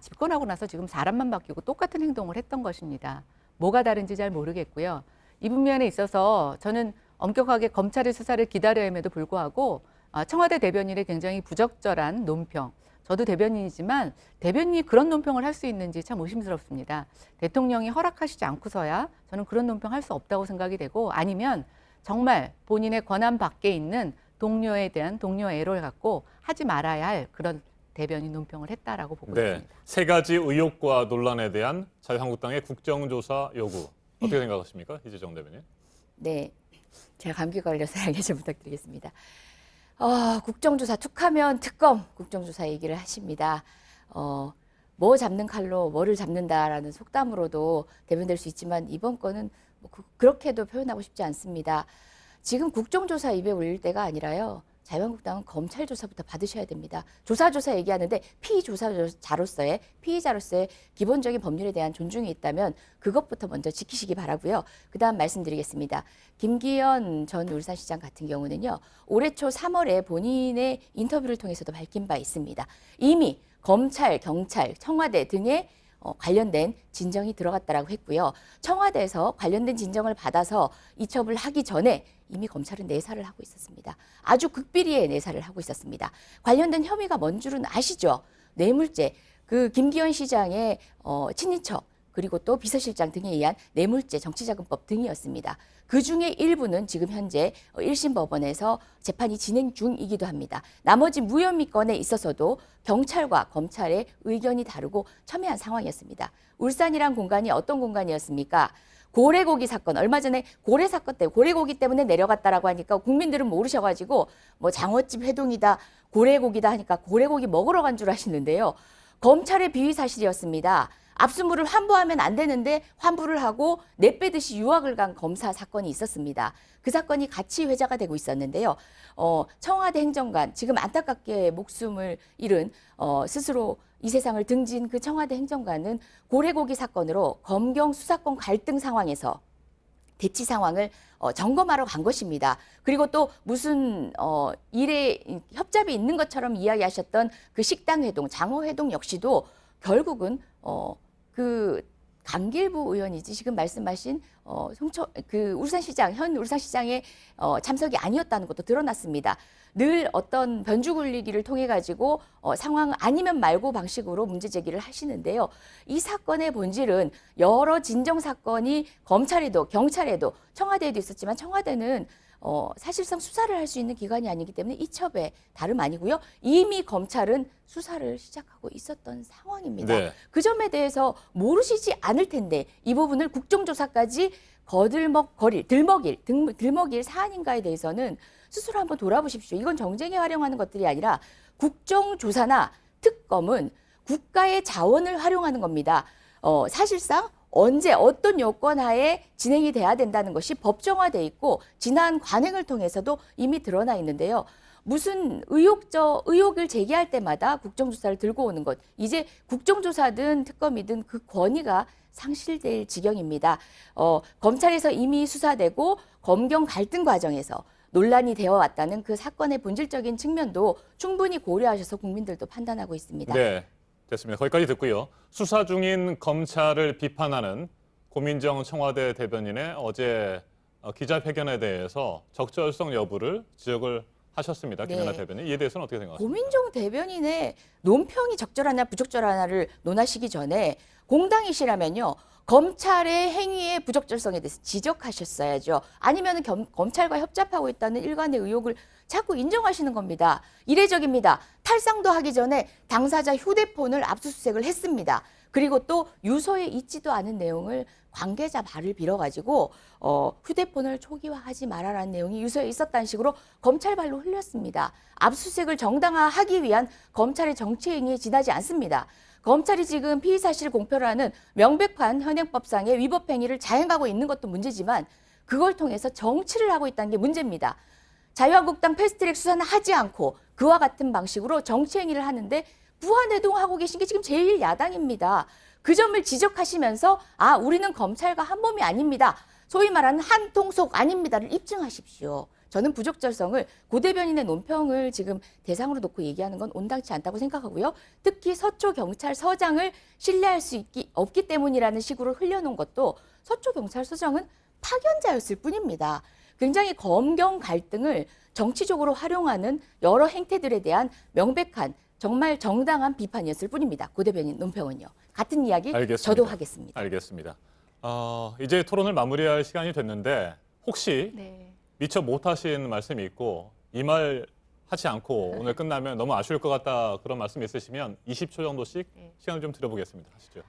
집권하고 나서 지금 사람만 바뀌고 똑같은 행동을 했던 것입니다. 뭐가 다른지 잘 모르겠고요. 이 부분에 있어서 저는 엄격하게 검찰의 수사를 기다려임에도 불구하고 청와대 대변인의 굉장히 부적절한 논평, 저도 대변인이지만 대변인이 그런 논평을 할 수 있는지 참 의심스럽습니다. 대통령이 허락하시지 않고서야 저는 그런 논평 할 수 없다고 생각이 되고 아니면 정말 본인의 권한 밖에 있는 동료에 대한 동료 애로를 갖고 하지 말아야 할 그런 대변인 논평을 했다라고 보고 있습니다. 3가지 의혹과 논란에 대한 자유한국당의 국정조사 요구 어떻게 생각하십니까? 이재정 대변인. 네, 제가 감기 걸려서 양해 좀 부탁드리겠습니다. 국정조사 툭하면 특검 국정조사 얘기를 하십니다. 뭐 잡는 칼로 뭐를 잡는다라는 속담으로도 대변될 수 있지만 이번 건은 그렇게도 표현하고 싶지 않습니다. 지금 국정조사 입에 올릴 때가 아니라요. 자유한국당은 검찰 조사부터 받으셔야 됩니다. 조사 얘기하는데 피의자로서의 기본적인 법률에 대한 존중이 있다면 그것부터 먼저 지키시기 바라고요. 그다음 말씀드리겠습니다. 김기현 전 울산시장 같은 경우는요. 올해 초 3월에 본인의 인터뷰를 통해서도 밝힌 바 있습니다. 이미 검찰, 경찰, 청와대 등의 관련된 진정이 들어갔다라고 했고요. 청와대에서 관련된 진정을 받아서 이첩을 하기 전에 이미 검찰은 내사를 하고 있었습니다. 아주 극비리의 내사를 하고 있었습니다. 관련된 혐의가 뭔 줄은 아시죠? 뇌물죄, 그 김기현 시장의 친인척 그리고 또 비서실장 등에 의한 뇌물죄, 정치자금법 등이었습니다. 그중에 일부는 지금 현재 1심 법원에서 재판이 진행 중이기도 합니다. 나머지 무혐의 건에 있어서도 경찰과 검찰의 의견이 다르고 첨예한 상황이었습니다. 울산이란 공간이 어떤 공간이었습니까? 고래고기 사건, 얼마 전에 고래 사건 때문에 고래고기 때문에 내려갔다라고 하니까 국민들은 모르셔가지고 뭐 장어집 회동이다, 고래고기다 하니까 고래고기 먹으러 간 줄 아시는데요. 검찰의 비위 사실이었습니다. 압수물을 환부하면 안 되는데 환부를 하고 내빼듯이 유학을 간 검사 사건이 있었습니다. 그 사건이 같이 회자가 되고 있었는데요. 청와대 행정관, 지금 안타깝게 목숨을 잃은 스스로 이 세상을 등진 그 청와대 행정관은 고래고기 사건으로 검경 수사권 갈등 상황에서 대치 상황을 점검하러 간 것입니다. 그리고 또 무슨 일에 협잡이 있는 것처럼 이야기하셨던 그 식당 회동, 장어 회동 역시도 결국은 그 강길부 의원이지 지금 말씀하신 현 울산시장의 참석이 아니었다는 것도 드러났습니다. 늘 어떤 변주 굴리기를 통해 가지고 상황 아니면 말고 방식으로 문제 제기를 하시는데요. 이 사건의 본질은 여러 진정 사건이 검찰에도 경찰에도 청와대에도 있었지만 청와대는 사실상 수사를 할 수 있는 기관이 아니기 때문에 이첩에 다름 아니고요. 이미 검찰은 수사를 시작하고 있었던 상황입니다. 네. 그 점에 대해서 모르시지 않을 텐데 이 부분을 국정조사까지 들먹일 사안인가에 대해서는 스스로 한번 돌아보십시오. 이건 정쟁에 활용하는 것들이 아니라 국정조사나 특검은 국가의 자원을 활용하는 겁니다. 사실상 언제 어떤 요건 하에 진행이 돼야 된다는 것이 법정화돼 있고 지난 관행을 통해서도 이미 드러나 있는데요. 무슨 의혹을 제기할 때마다 국정조사를 들고 오는 것. 이제 국정조사든 특검이든 그 권위가 상실될 지경입니다. 검찰에서 이미 수사되고 검경 갈등 과정에서 논란이 되어 왔다는 그 사건의 본질적인 측면도 충분히 고려하셔서 국민들도 판단하고 있습니다. 네, 됐습니다. 거기까지 듣고요. 수사 중인 검찰을 비판하는 고민정 청와대 대변인의 어제 기자회견에 대해서 적절성 여부를 지적을 하셨습니다. 김연아 대변인. 이에 대해서는 어떻게 생각하십니까? 고민정 대변인의 논평이 적절하냐 부적절하냐를 논하시기 전에 공당이시라면요. 검찰의 행위의 부적절성에 대해서 지적하셨어야죠. 아니면 검찰과 협잡하고 있다는 일관의 의혹을 자꾸 인정하시는 겁니다. 이례적입니다. 탈상도 하기 전에 당사자 휴대폰을 압수수색을 했습니다. 그리고 또 유서에 있지도 않은 내용을 관계자 말을 빌어가지고 휴대폰을 초기화하지 말아라는 내용이 유서에 있었다는 식으로 검찰 발로 흘렸습니다. 압수수색을 정당화하기 위한 검찰의 정치 행위에 지나지 않습니다. 검찰이 지금 피의사실 공표를 하는 명백한 현행법상의 위법 행위를 자행하고 있는 것도 문제지만 그걸 통해서 정치를 하고 있다는 게 문제입니다. 자유한국당 패스트트랙 수사는 하지 않고 그와 같은 방식으로 정치 행위를 하는데 무한해동하고 계신 게 지금 제1야당입니다. 그 점을 지적하시면서 우리는 검찰과 한 몸이 아닙니다. 소위 말하는 한 통속 아닙니다를 입증하십시오. 저는 부적절성을 고 대변인의 논평을 지금 대상으로 놓고 얘기하는 건 온당치 않다고 생각하고요. 특히 서초경찰서장을 신뢰할 수 없기 때문이라는 식으로 흘려놓은 것도 서초경찰서장은 파견자였을 뿐입니다. 굉장히 검경 갈등을 정치적으로 활용하는 여러 행태들에 대한 명백한 정말 정당한 비판이었을 뿐입니다. 고 대변인 논평은요. 같은 이야기 알겠습니다. 저도 하겠습니다. 알겠습니다. 이제 토론을 마무리할 시간이 됐는데 혹시 미처 못하신 말씀이 있고 이 말 하지 않고 오늘 끝나면 너무 아쉬울 것 같다 그런 말씀 있으시면 20초 정도씩 시간을 좀 드려보겠습니다. 하시죠.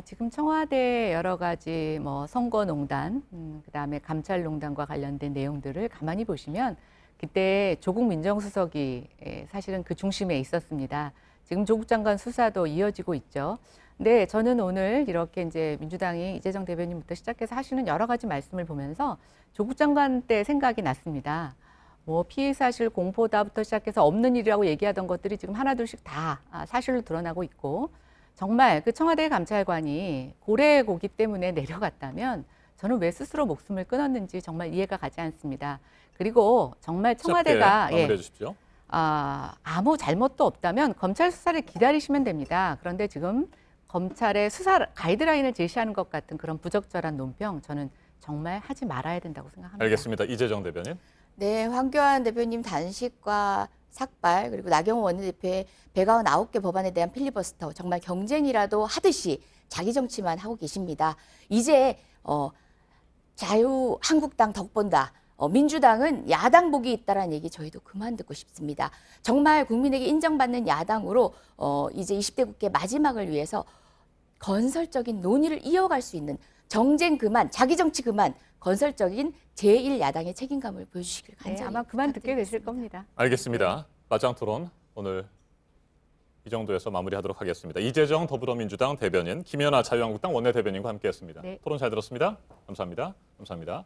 지금 청와대 여러 가지 선거농단, 그다음에 감찰농단과 관련된 내용들을 가만히 보시면 그때 조국 민정수석이 사실은 그 중심에 있었습니다. 지금 조국 장관 수사도 이어지고 있죠. 네, 저는 오늘 이렇게 이제 민주당이 이재정 대변인부터 시작해서 하시는 여러 가지 말씀을 보면서 조국 장관 때 생각이 났습니다. 뭐 피해 사실 공포다부터 시작해서 없는 일이라고 얘기하던 것들이 지금 하나둘씩 다 사실로 드러나고 있고, 정말 그 청와대 감찰관이 고래 고기 때문에 내려갔다면 저는 왜 스스로 목숨을 끊었는지 정말 이해가 가지 않습니다. 그리고 정말 청와대가 마무리해 주십시오. 아무 잘못도 없다면 검찰 수사를 기다리시면 됩니다. 그런데 지금 검찰의 수사 가이드라인을 제시하는 것 같은 그런 부적절한 논평, 저는 정말 하지 말아야 된다고 생각합니다. 알겠습니다. 이재정 대변인. 네, 황교안 대표님 단식과 삭발, 그리고 나경원 원내대표의 199개 법안에 대한 필리버스터, 정말 경쟁이라도 하듯이 자기 정치만 하고 계십니다. 이제 자유한국당 덕본다. 민주당은 야당복이 있다라는 얘기 저희도 그만 듣고 싶습니다. 정말 국민에게 인정받는 야당으로 이제 20대 국회 마지막을 위해서 건설적인 논의를 이어갈 수 있는, 정쟁 그만, 자기 정치 그만, 건설적인 제1야당의 책임감을 보여주시길 간절히 아마 그만 듣게 되실 겁니다. 알겠습니다. 맞짱 토론 오늘 이 정도에서 마무리하도록 하겠습니다. 이재정 더불어민주당 대변인, 김연아 자유한국당 원내대변인과 함께했습니다. 네. 토론 잘 들었습니다. 감사합니다. 감사합니다.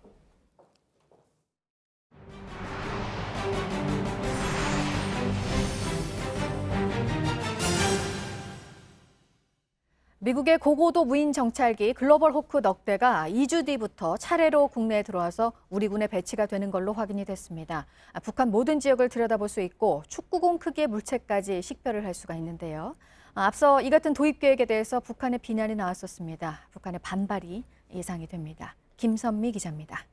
미국의 고고도 무인 정찰기 글로벌 호크 넉 대가 2주 뒤부터 차례로 국내에 들어와서 우리 군에 배치가 되는 걸로 확인이 됐습니다. 북한 모든 지역을 들여다볼 수 있고 축구공 크기의 물체까지 식별을 할 수가 있는데요. 앞서 이 같은 도입 계획에 대해서 북한의 비난이 나왔었습니다. 북한의 반발이 예상이 됩니다. 김선미 기자입니다.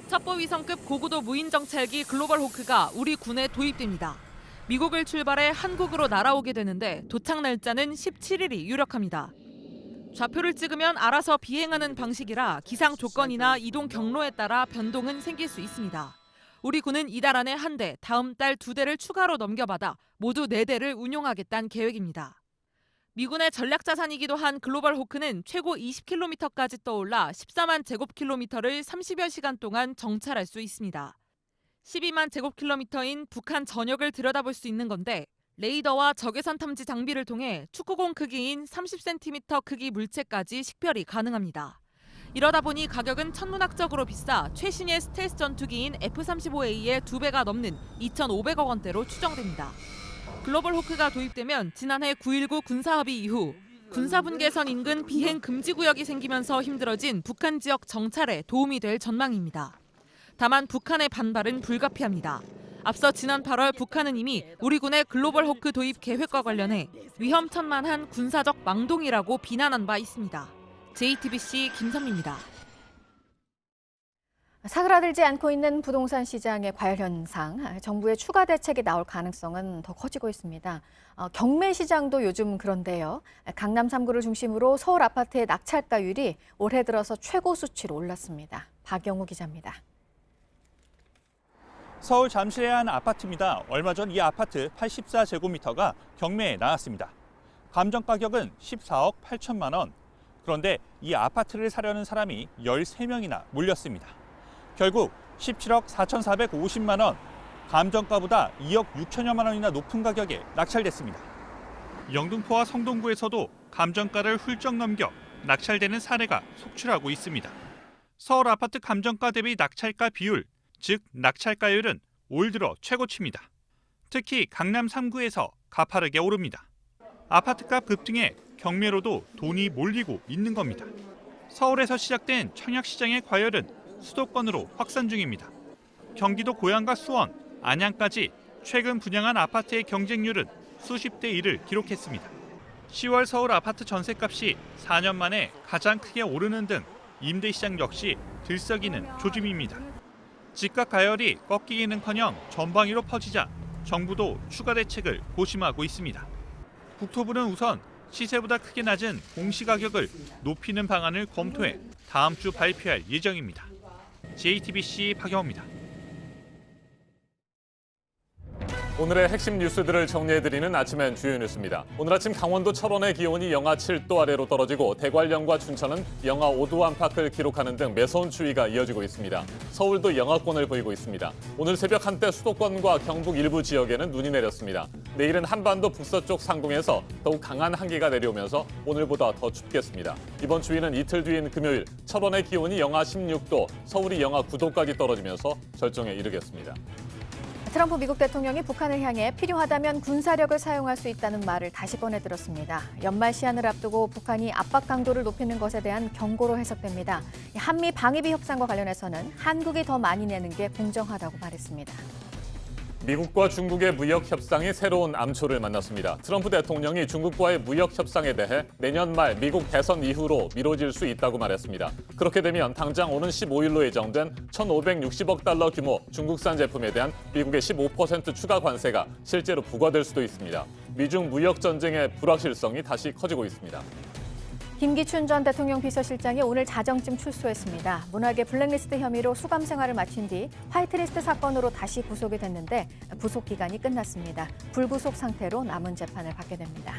첩보위성급 고고도 무인 정찰기 글로벌 호크가 우리 군에 도입됩니다. 미국을 출발해 한국으로 날아오게 되는데 도착 날짜는 17일이 유력합니다. 좌표를 찍으면 알아서 비행하는 방식이라 기상 조건이나 이동 경로에 따라 변동은 생길 수 있습니다. 우리 군은 이달 안에 1대, 다음 달 2대를 추가로 넘겨받아 모두 4대를 운용하겠다는 계획입니다. 미군의 전략자산이기도 한 글로벌 호크는 최고 20km까지 떠올라 14만 제곱킬로미터를 30여 시간 동안 정찰할 수 있습니다. 12만 제곱킬로미터인 북한 전역을 들여다볼 수 있는 건데, 레이더와 적외선 탐지 장비를 통해 축구공 크기인 30cm 크기 물체까지 식별이 가능합니다. 이러다 보니 가격은 천문학적으로 비싸 최신의 스텔스 전투기인 F-35A의 2배가 넘는 2,500억 원대로 추정됩니다. 글로벌 호크가 도입되면 지난해 9.19 군사합의 이후 군사분계선 인근 비행 금지 구역이 생기면서 힘들어진 북한 지역 정찰에 도움이 될 전망입니다. 다만 북한의 반발은 불가피합니다. 앞서 지난 8월 북한은 이미 우리 군의 글로벌 호크 도입 계획과 관련해 위험천만한 군사적 망동이라고 비난한 바 있습니다. JTBC 김선미입니다. 사그라들지 않고 있는 부동산 시장의 과열 현상, 정부의 추가 대책이 나올 가능성은 더 커지고 있습니다. 경매 시장도 요즘 그런데요. 강남 3구를 중심으로 서울 아파트의 낙찰가율이 올해 들어서 최고 수치로 올랐습니다. 박영우 기자입니다. 서울 잠실의 한 아파트입니다. 얼마 전 이 아파트 84제곱미터가 경매에 나왔습니다. 감정 가격은 14억 8천만 원. 그런데 이 아파트를 사려는 사람이 13명이나 몰렸습니다. 결국 17억 4,450만 원, 감정가보다 2억 6천여만 원이나 높은 가격에 낙찰됐습니다. 영등포와 성동구에서도 감정가를 훌쩍 넘겨 낙찰되는 사례가 속출하고 있습니다. 서울 아파트 감정가 대비 낙찰가 비율, 즉 낙찰가율은 올 들어 최고치입니다. 특히 강남 3구에서 가파르게 오릅니다. 아파트값 급등에 경매로도 돈이 몰리고 있는 겁니다. 서울에서 시작된 청약시장의 과열은 수도권으로 확산 중입니다. 경기도 고양과 수원, 안양까지 최근 분양한 아파트의 경쟁률은 수십 대 1을 기록했습니다. 10월 서울 아파트 전셋값이 4년 만에 가장 크게 오르는 등 임대시장 역시 들썩이는 조짐입니다. 집값 가열이 꺾이기는커녕 전방위로 퍼지자 정부도 추가 대책을 고심하고 있습니다. 국토부는 우선 시세보다 크게 낮은 공시가격을 높이는 방안을 검토해 다음 주 발표할 예정입니다. JTBC 박영호입니다. 오늘의 핵심 뉴스들을 정리해드리는 아침엔 주요 뉴스입니다. 오늘 아침 강원도 철원의 기온이 영하 7도 아래로 떨어지고 대관령과 춘천은 영하 5도 안팎을 기록하는 등 매서운 추위가 이어지고 있습니다. 서울도 영하권을 보이고 있습니다. 오늘 새벽 한때 수도권과 경북 일부 지역에는 눈이 내렸습니다. 내일은 한반도 북서쪽 상공에서 더욱 강한 한기가 내려오면서 오늘보다 더 춥겠습니다. 이번 추위는 이틀 뒤인 금요일 철원의 기온이 영하 16도, 서울이 영하 9도까지 떨어지면서 절정에 이르겠습니다. 트럼프 미국 대통령이 북한을 향해 필요하다면 군사력을 사용할 수 있다는 말을 다시 꺼내들었습니다. 연말 시한을 앞두고 북한이 압박 강도를 높이는 것에 대한 경고로 해석됩니다. 한미 방위비 협상과 관련해서는 한국이 더 많이 내는 게 공정하다고 말했습니다. 미국과 중국의 무역 협상이 새로운 암초를 만났습니다. 트럼프 대통령이 중국과의 무역 협상에 대해 내년 말 미국 대선 이후로 미뤄질 수 있다고 말했습니다. 그렇게 되면 당장 오는 15일로 예정된 1,560억 달러 규모 중국산 제품에 대한 미국의 15% 추가 관세가 실제로 부과될 수도 있습니다. 미중 무역 전쟁의 불확실성이 다시 커지고 있습니다. 김기춘 전 대통령 비서실장이 오늘 자정쯤 출소했습니다. 문학의 블랙리스트 혐의로 수감 생활을 마친 뒤 화이트리스트 사건으로 다시 구속이 됐는데 구속 기간이 끝났습니다. 불구속 상태로 남은 재판을 받게 됩니다.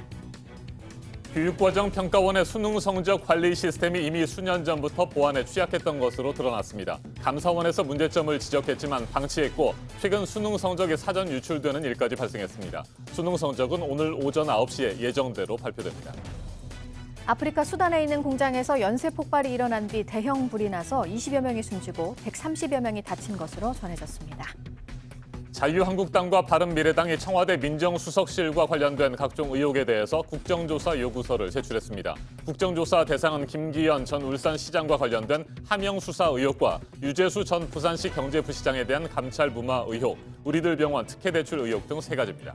교육과정평가원의 수능 성적 관리 시스템이 이미 수년 전부터 보안에 취약했던 것으로 드러났습니다. 감사원에서 문제점을 지적했지만 방치했고 최근 수능 성적이 사전 유출되는 일까지 발생했습니다. 수능 성적은 오늘 오전 9시에 예정대로 발표됩니다. 아프리카 수단에 있는 공장에서 연쇄 폭발이 일어난 뒤 대형 불이 나서 20여 명이 숨지고 130여 명이 다친 것으로 전해졌습니다. 자유한국당과 바른미래당이 청와대 민정수석실과 관련된 각종 의혹에 대해서 국정조사 요구서를 제출했습니다. 국정조사 대상은 김기현 전 울산시장과 관련된 하명수사 의혹과 유재수 전 부산시 경제부시장에 대한 감찰 무마 의혹, 우리들 병원 특혜대출 의혹 등 3가지입니다.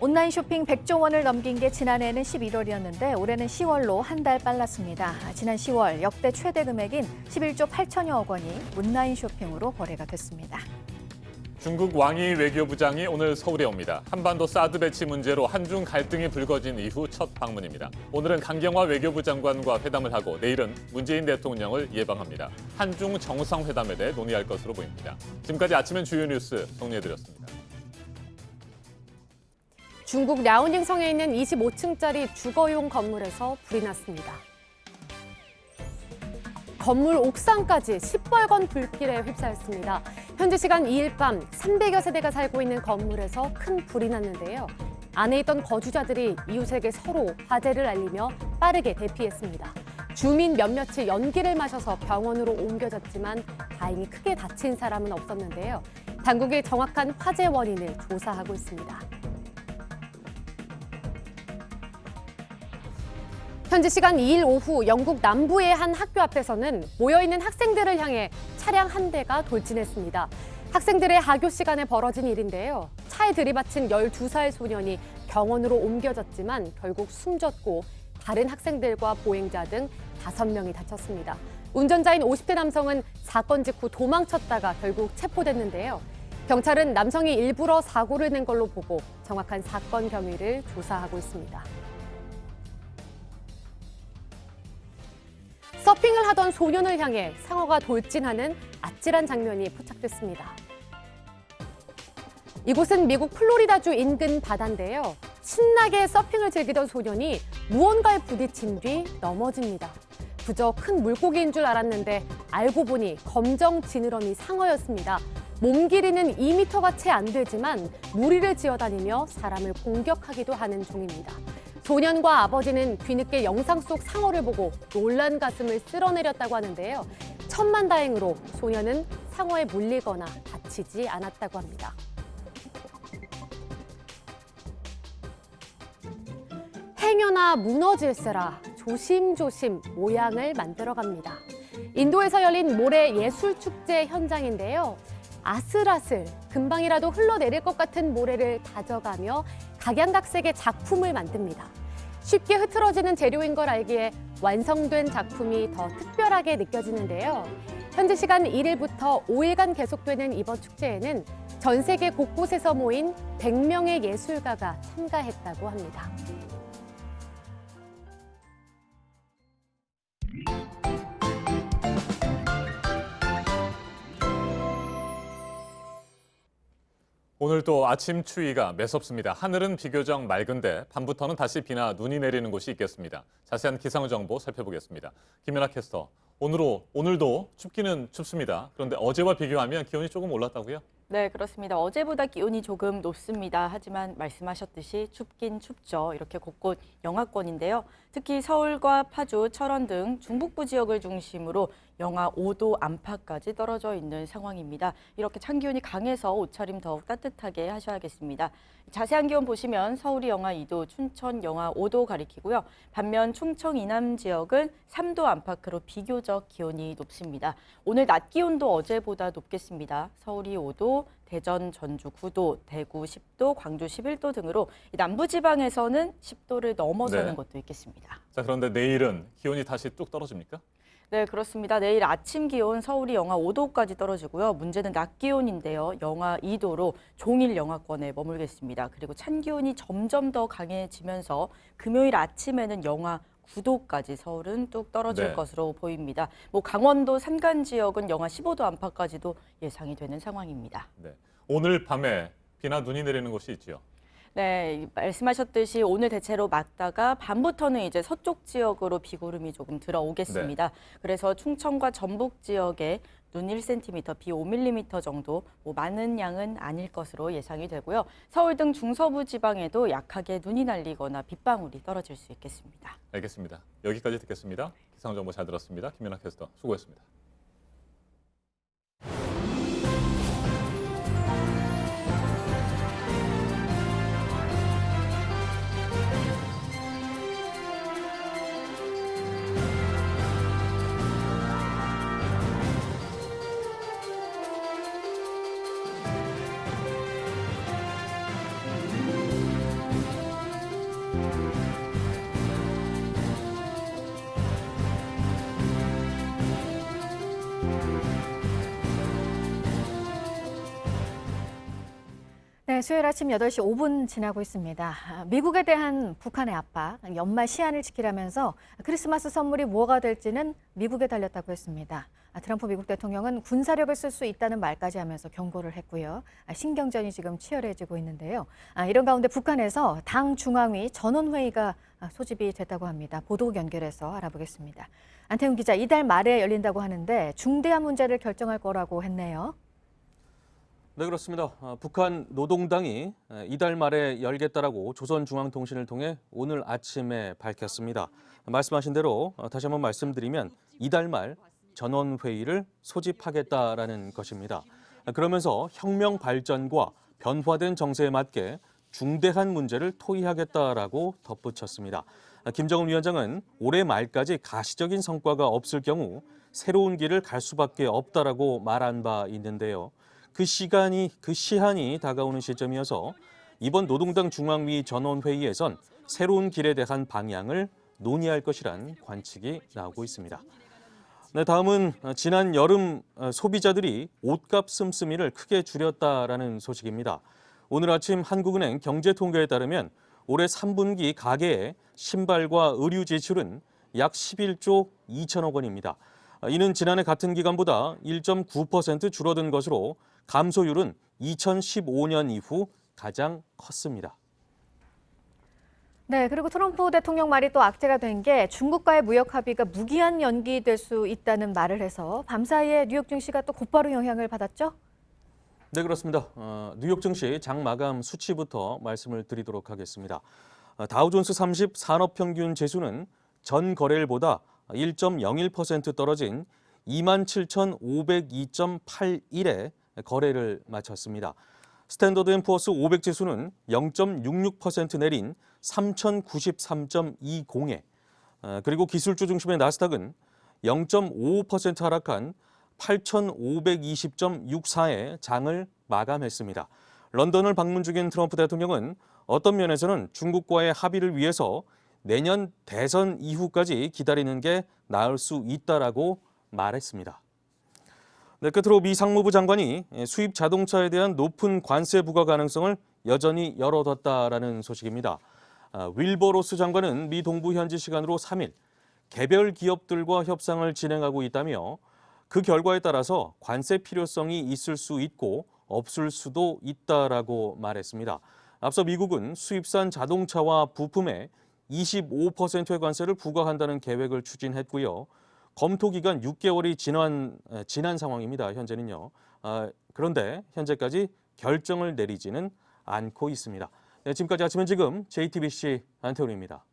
온라인 쇼핑 100조 원을 넘긴 게 지난해에는 11월이었는데 올해는 10월로 한 달 빨랐습니다. 지난 10월 역대 최대 금액인 11조 8천여억 원이 온라인 쇼핑으로 거래가 됐습니다. 중국 왕이 외교부장이 오늘 서울에 옵니다. 한반도 사드 배치 문제로 한중 갈등이 불거진 이후 첫 방문입니다. 오늘은 강경화 외교부 장관과 회담을 하고 내일은 문재인 대통령을 예방합니다. 한중 정상회담에 대해 논의할 것으로 보입니다. 지금까지 아침엔 주요 뉴스 정리해드렸습니다. 중국 랴오닝 성에 있는 25층짜리 주거용 건물에서 불이 났습니다. 건물 옥상까지 시뻘건 불길에 휩싸였습니다. 현지 시간 2일 밤 300여 세대가 살고 있는 건물에서 큰 불이 났는데요. 안에 있던 거주자들이 이웃에게 서로 화재를 알리며 빠르게 대피했습니다. 주민 몇몇이 연기를 마셔서 병원으로 옮겨졌지만 다행히 크게 다친 사람은 없었는데요. 당국이 정확한 화재 원인을 조사하고 있습니다. 현지 시간 2일 오후 영국 남부의 한 학교 앞에서는 모여있는 학생들을 향해 차량 한 대가 돌진했습니다. 학생들의 하교 시간에 벌어진 일인데요. 차에 들이받친 12살 소년이 병원으로 옮겨졌지만 결국 숨졌고 다른 학생들과 보행자 등 5명이 다쳤습니다. 운전자인 50대 남성은 사건 직후 도망쳤다가 결국 체포됐는데요. 경찰은 남성이 일부러 사고를 낸 걸로 보고 정확한 사건 경위를 조사하고 있습니다. 서핑을 하던 소년을 향해 상어가 돌진하는 아찔한 장면이 포착됐습니다. 이곳은 미국 플로리다주 인근 바다인데요. 신나게 서핑을 즐기던 소년이 무언가에 부딪힌 뒤 넘어집니다. 그저 큰 물고기인 줄 알았는데 알고 보니 검정 지느러미 상어였습니다. 몸 길이는 2m가 채 안 되지만 무리를 지어다니며 사람을 공격하기도 하는 종입니다. 소년과 아버지는 뒤늦게 영상 속 상어를 보고 놀란 가슴을 쓸어내렸다고 하는데요. 천만다행으로 소년은 상어에 물리거나 다치지 않았다고 합니다. 행여나 무너질세라 조심조심 모양을 만들어갑니다. 인도에서 열린 모래 예술축제 현장인데요. 아슬아슬 금방이라도 흘러내릴 것 같은 모래를 다져가며 각양각색의 작품을 만듭니다. 쉽게 흐트러지는 재료인 걸 알기에 완성된 작품이 더 특별하게 느껴지는데요. 현지 시간 1일부터 5일간 계속되는 이번 축제에는 전 세계 곳곳에서 모인 100명의 예술가가 참가했다고 합니다. 오늘도 아침 추위가 매섭습니다. 하늘은 비교적 맑은데 밤부터는 다시 비나 눈이 내리는 곳이 있겠습니다. 자세한 기상 정보 살펴보겠습니다. 김연아 캐스터, 오늘도 춥기는 춥습니다. 그런데 어제와 비교하면 기온이 조금 올랐다고요? 네, 그렇습니다. 어제보다 기온이 조금 높습니다. 하지만 말씀하셨듯이 춥긴 춥죠. 이렇게 곳곳 영하권인데요. 특히 서울과 파주, 철원 등 중북부 지역을 중심으로 영하 5도 안팎까지 떨어져 있는 상황입니다. 이렇게 찬 기온이 강해서 옷차림 더욱 따뜻하게 하셔야겠습니다. 자세한 기온 보시면 서울이 영하 2도, 춘천 영하 5도 가리키고요. 반면 충청 이남 지역은 3도 안팎으로 비교적 기온이 높습니다. 오늘 낮 기온도 어제보다 높겠습니다. 서울이 5도, 대전, 전주 9도, 대구 10도, 광주 11도 등으로 남부지방에서는 10도를 넘어서는 곳도 있겠습니다. 자, 그런데 내일은 기온이 다시 뚝 떨어집니까? 네, 그렇습니다. 내일 아침 기온 서울이 영하 5도까지 떨어지고요. 문제는 낮 기온인데요. 영하 2도로 종일 영하권에 머물겠습니다. 그리고 찬 기온이 점점 더 강해지면서 금요일 아침에는 영하 9도까지 서울은 뚝 떨어질 것으로 보입니다. 강원도 산간 지역은 영하 15도 안팎까지도 예상이 되는 상황입니다. 네. 오늘 밤에 비나 눈이 내리는 곳이 있지요. 네, 말씀하셨듯이 오늘 대체로 맑다가 밤부터는 이제 서쪽 지역으로 비구름이 조금 들어오겠습니다. 그래서 충청과 전북 지역에 눈 1cm, 비 5mm 정도 많은 양은 아닐 것으로 예상이 되고요. 서울 등 중서부 지방에도 약하게 눈이 날리거나 빗방울이 떨어질 수 있겠습니다. 알겠습니다. 여기까지 듣겠습니다. 기상 정보 잘 들었습니다. 김연아 캐스터 수고했습니다. 네, 수요일 아침 8시 5분 지나고 있습니다. 미국에 대한 북한의 압박, 연말 시한을 지키라면서 크리스마스 선물이 뭐가 될지는 미국에 달렸다고 했습니다. 트럼프 미국 대통령은 군사력을 쓸 수 있다는 말까지 하면서 경고를 했고요. 신경전이 지금 치열해지고 있는데요. 이런 가운데 북한에서 당 중앙위 전원회의가 소집이 됐다고 합니다. 보도 연결해서 알아보겠습니다. 안태훈 기자, 이달 말에 열린다고 하는데 중대한 문제를 결정할 거라고 했네요. 네, 그렇습니다. 북한 노동당이 이달 말에 열겠다라고 조선중앙통신을 통해 오늘 아침에 밝혔습니다. 말씀하신 대로 다시 한번 말씀드리면 이달 말 전원회의를 소집하겠다라는 것입니다. 그러면서 혁명 발전과 변화된 정세에 맞게 중대한 문제를 토의하겠다라고 덧붙였습니다. 김정은 위원장은 올해 말까지 가시적인 성과가 없을 경우 새로운 길을 갈 수밖에 없다라고 말한 바 있는데요. 그 시한이 다가오는 시점이어서 이번 노동당 중앙위 전원회의에선 새로운 길에 대한 방향을 논의할 것이란 관측이 나오고 있습니다. 네, 다음은 지난 여름 소비자들이 옷값 씀씀이를 크게 줄였다라는 소식입니다. 오늘 아침 한국은행 경제통계에 따르면 올해 3분기 가계의 신발과 의류 지출은 약 11조 2천억 원입니다. 이는 지난해 같은 기간보다 1.9% 줄어든 것으로 감소율은 2015년 이후 가장 컸습니다. 네, 그리고 트럼프 대통령 말이 또 악재가 된 게 중국과의 무역 합의가 무기한 연기될 수 있다는 말을 해서 밤사이에 뉴욕 증시가 또 곧바로 영향을 받았죠? 네, 그렇습니다. 뉴욕 증시 장 마감 수치부터 말씀을 드리도록 하겠습니다. 다우존스 30 산업평균 지수는 전 거래일보다 1.01% 떨어진 27,502.81에 거래를 마쳤습니다. 스탠더드 앤 푸어스 500 지수는 0.66% 내린 3,093.20에 그리고 기술주 중심의 나스닥은 0.55% 하락한 8,520.64에 장을 마감했습니다. 런던을 방문 중인 트럼프 대통령은 어떤 면에서는 중국과의 합의를 위해서 내년 대선 이후까지 기다리는 게 나을 수 있다라고 말했습니다. 네, 끝으로 미 상무부 장관이 수입 자동차에 대한 높은 관세 부과 가능성을 여전히 열어뒀다라는 소식입니다. 윌버로스 장관은 미 동부 현지 시간으로 3일 개별 기업들과 협상을 진행하고 있다며 그 결과에 따라서 관세 필요성이 있을 수 있고 없을 수도 있다라고 말했습니다. 앞서 미국은 수입산 자동차와 부품에 25%의 관세를 부과한다는 계획을 추진했고요. 검토 기간 6개월이 지난 상황입니다. 현재는요. 그런데 현재까지 결정을 내리지는 않고 있습니다. 네, 지금까지 아침은 지금 JTBC 안태훈입니다.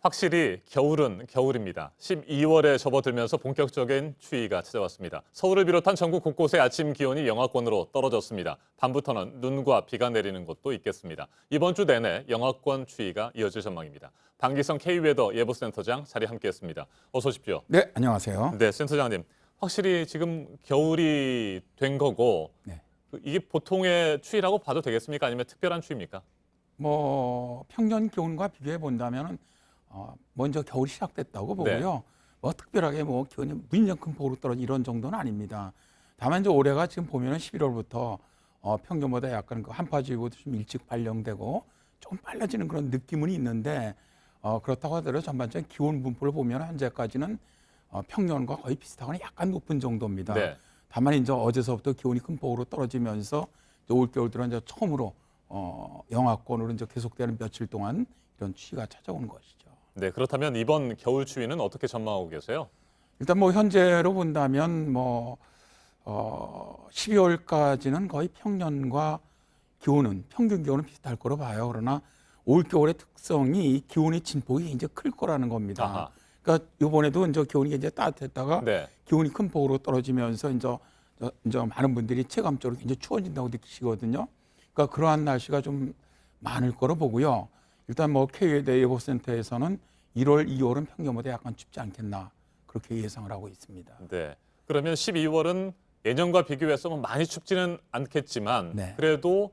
확실히 겨울은 겨울입니다. 12월에 접어들면서 본격적인 추위가 찾아왔습니다. 서울을 비롯한 전국 곳곳의 아침 기온이 영하권으로 떨어졌습니다. 밤부터는 눈과 비가 내리는 곳도 있겠습니다. 이번 주 내내 영하권 추위가 이어질 전망입니다. 방기성 K웨더 예보센터장 자리 함께했습니다. 어서 오십시오. 네, 안녕하세요. 네, 센터장님. 확실히 지금 겨울이 된 거고 이게 보통의 추위라고 봐도 되겠습니까? 아니면 특별한 추위입니까? 뭐 평년 기온과 비교해 본다면 먼저 겨울이 시작됐다고 보고요. 뭐 특별하게 뭐 기온이 무진장 큰 폭으로 떨어진 이런 정도는 아닙니다. 다만 이제 올해가 지금 보면은 11월부터 평년보다 약간 그 한파주의보도 좀 일찍 발령되고 조금 빨라지는 그런 느낌은 있는데 그렇다고 하더라도 전반적인 기온 분포를 보면 현재까지는 평년과 거의 비슷하거나 약간 높은 정도입니다. 네. 다만 이제 어제서부터 기온이 큰 폭으로 떨어지면서 올겨울 들어 이제 처음으로 영하권으로 이제 계속되는 며칠 동안 이런 추위가 찾아오는 것이죠. 네, 그렇다면 이번 겨울 추위는 어떻게 전망하고 계세요? 일단 뭐 현재로 본다면 뭐 12월까지는 거의 평년과 기온은 평균 기온은 비슷할 거로 봐요. 그러나 올 겨울의 특성이 기온의 진폭이 이제 클 거라는 겁니다. 아하. 그러니까 이번에도 이제 기온이 이제 따뜻했다가 네. 기온이 큰 폭으로 떨어지면서 이제 많은 분들이 체감적으로 굉장히 추워진다고 느끼시거든요. 그러니까 그러한 날씨가 좀 많을 거로 보고요. 일단 뭐 K웨더 예보센터에서는 1월, 2월은 평년보다 약간 춥지 않겠나 그렇게 예상을 하고 있습니다. 네. 그러면 12월은 예년과 비교해서 뭐 많이 춥지는 않겠지만 그래도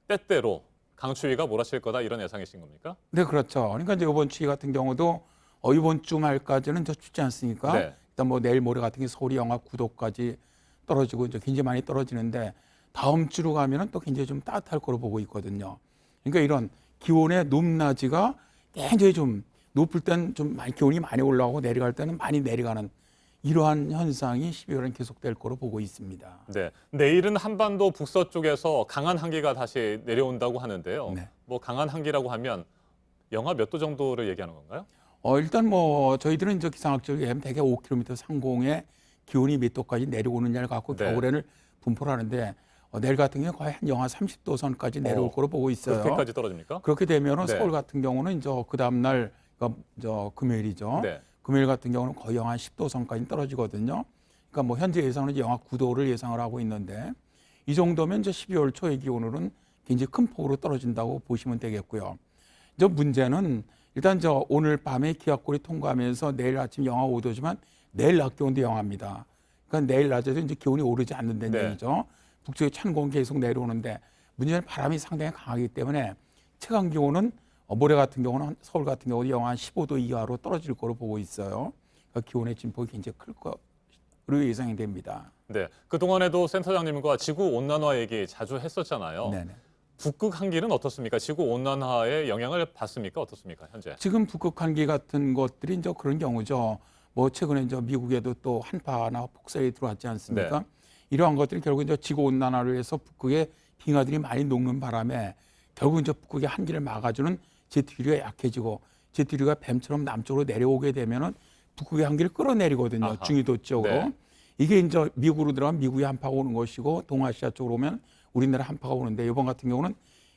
때때로 강추위가 몰아칠 거다 이런 예상이신 겁니까? 네, 그렇죠. 그러니까 이제 이번 추위 같은 경우도 이번 주말까지는 저 춥지 않습니까? 일단 뭐 내일 모레 같은 게 서울이 영하 9도까지 떨어지고 이제 굉장히 많이 떨어지는데 다음 주로 가면은 또 굉장히 좀 따뜻할 거로 보고 있거든요. 그러니까 이런 기온의 높낮이가 굉장히 좀 높을 땐 좀 기온이 많이 올라가고 내려갈 때는 많이 내려가는 이러한 현상이 12월은 계속될 거로 보고 있습니다. 네, 내일은 한반도 북서쪽에서 강한 한기가 다시 내려온다고 하는데요. 뭐 강한 한기라고 하면 영하 몇 도 정도를 얘기하는 건가요? 일단 뭐 저희들은 이제 기상학적으로 대개 5km 상공에 기온이 몇 도까지 내려오느냐를 갖고 겨울에는 분포를 하는데 내일 같은 경우는 거의 한 영하 30도 선까지 내려올 거로 보고 있어요. 그렇게까지 떨어집니까? 그렇게 되면은 서울 같은 경우는 이제 그 다음 날 금요일이죠. 금요일 같은 경우는 거의 영하 10도 선까지 떨어지거든요. 그러니까 뭐 현재 예상은 영하 9도를 예상을 하고 있는데 이 정도면 이제 12월 초의 기온으로는 굉장히 큰 폭으로 떨어진다고 보시면 되겠고요. 이제 문제는 일단 오늘 밤에 기압골이 통과하면서 내일 아침 영하 5도지만 내일 낮 기온도 영하입니다. 그러니까 내일 낮에도 이제 기온이 오르지 않는다는 얘기죠. 북쪽에 찬 공기 계속 내려오는데 문제는 바람이 상당히 강하기 때문에 체감 기온은 모레 같은 경우는 서울 같은 경우는 영하 15도 이하로 떨어질 거로 보고 있어요. 그러니까 기온의 진폭이 굉장히 클 거로 예상이 됩니다. 네, 그동안에도 센터장님과 지구 온난화 얘기 자주 했었잖아요. 북극 한기는 어떻습니까? 지구 온난화에 영향을 받습니까? 어떻습니까? 현재? 지금 북극 한기 같은 것들이 이제 그런 경우죠. 뭐 최근에 이제 미국에도 또 한파나 폭설이 들어왔지 않습니까? 이러한 것들이 결국 이제 지구 온난화로 해서 북극의 빙하들이 많이 녹는 바람에 결국 이제 북극의 한기를 막아주는 제트기류가 약해지고 제트기류가 뱀처럼 남쪽으로 내려오게 되면은 북극의 한기를 끌어내리거든요. 중위도 쪽으로. 이게 이제 미국으로 들어가면 미국의 한파가 오는 것이고 동아시아 쪽으로 오면 우리나라 한파가 오는데 이번 같은 경우는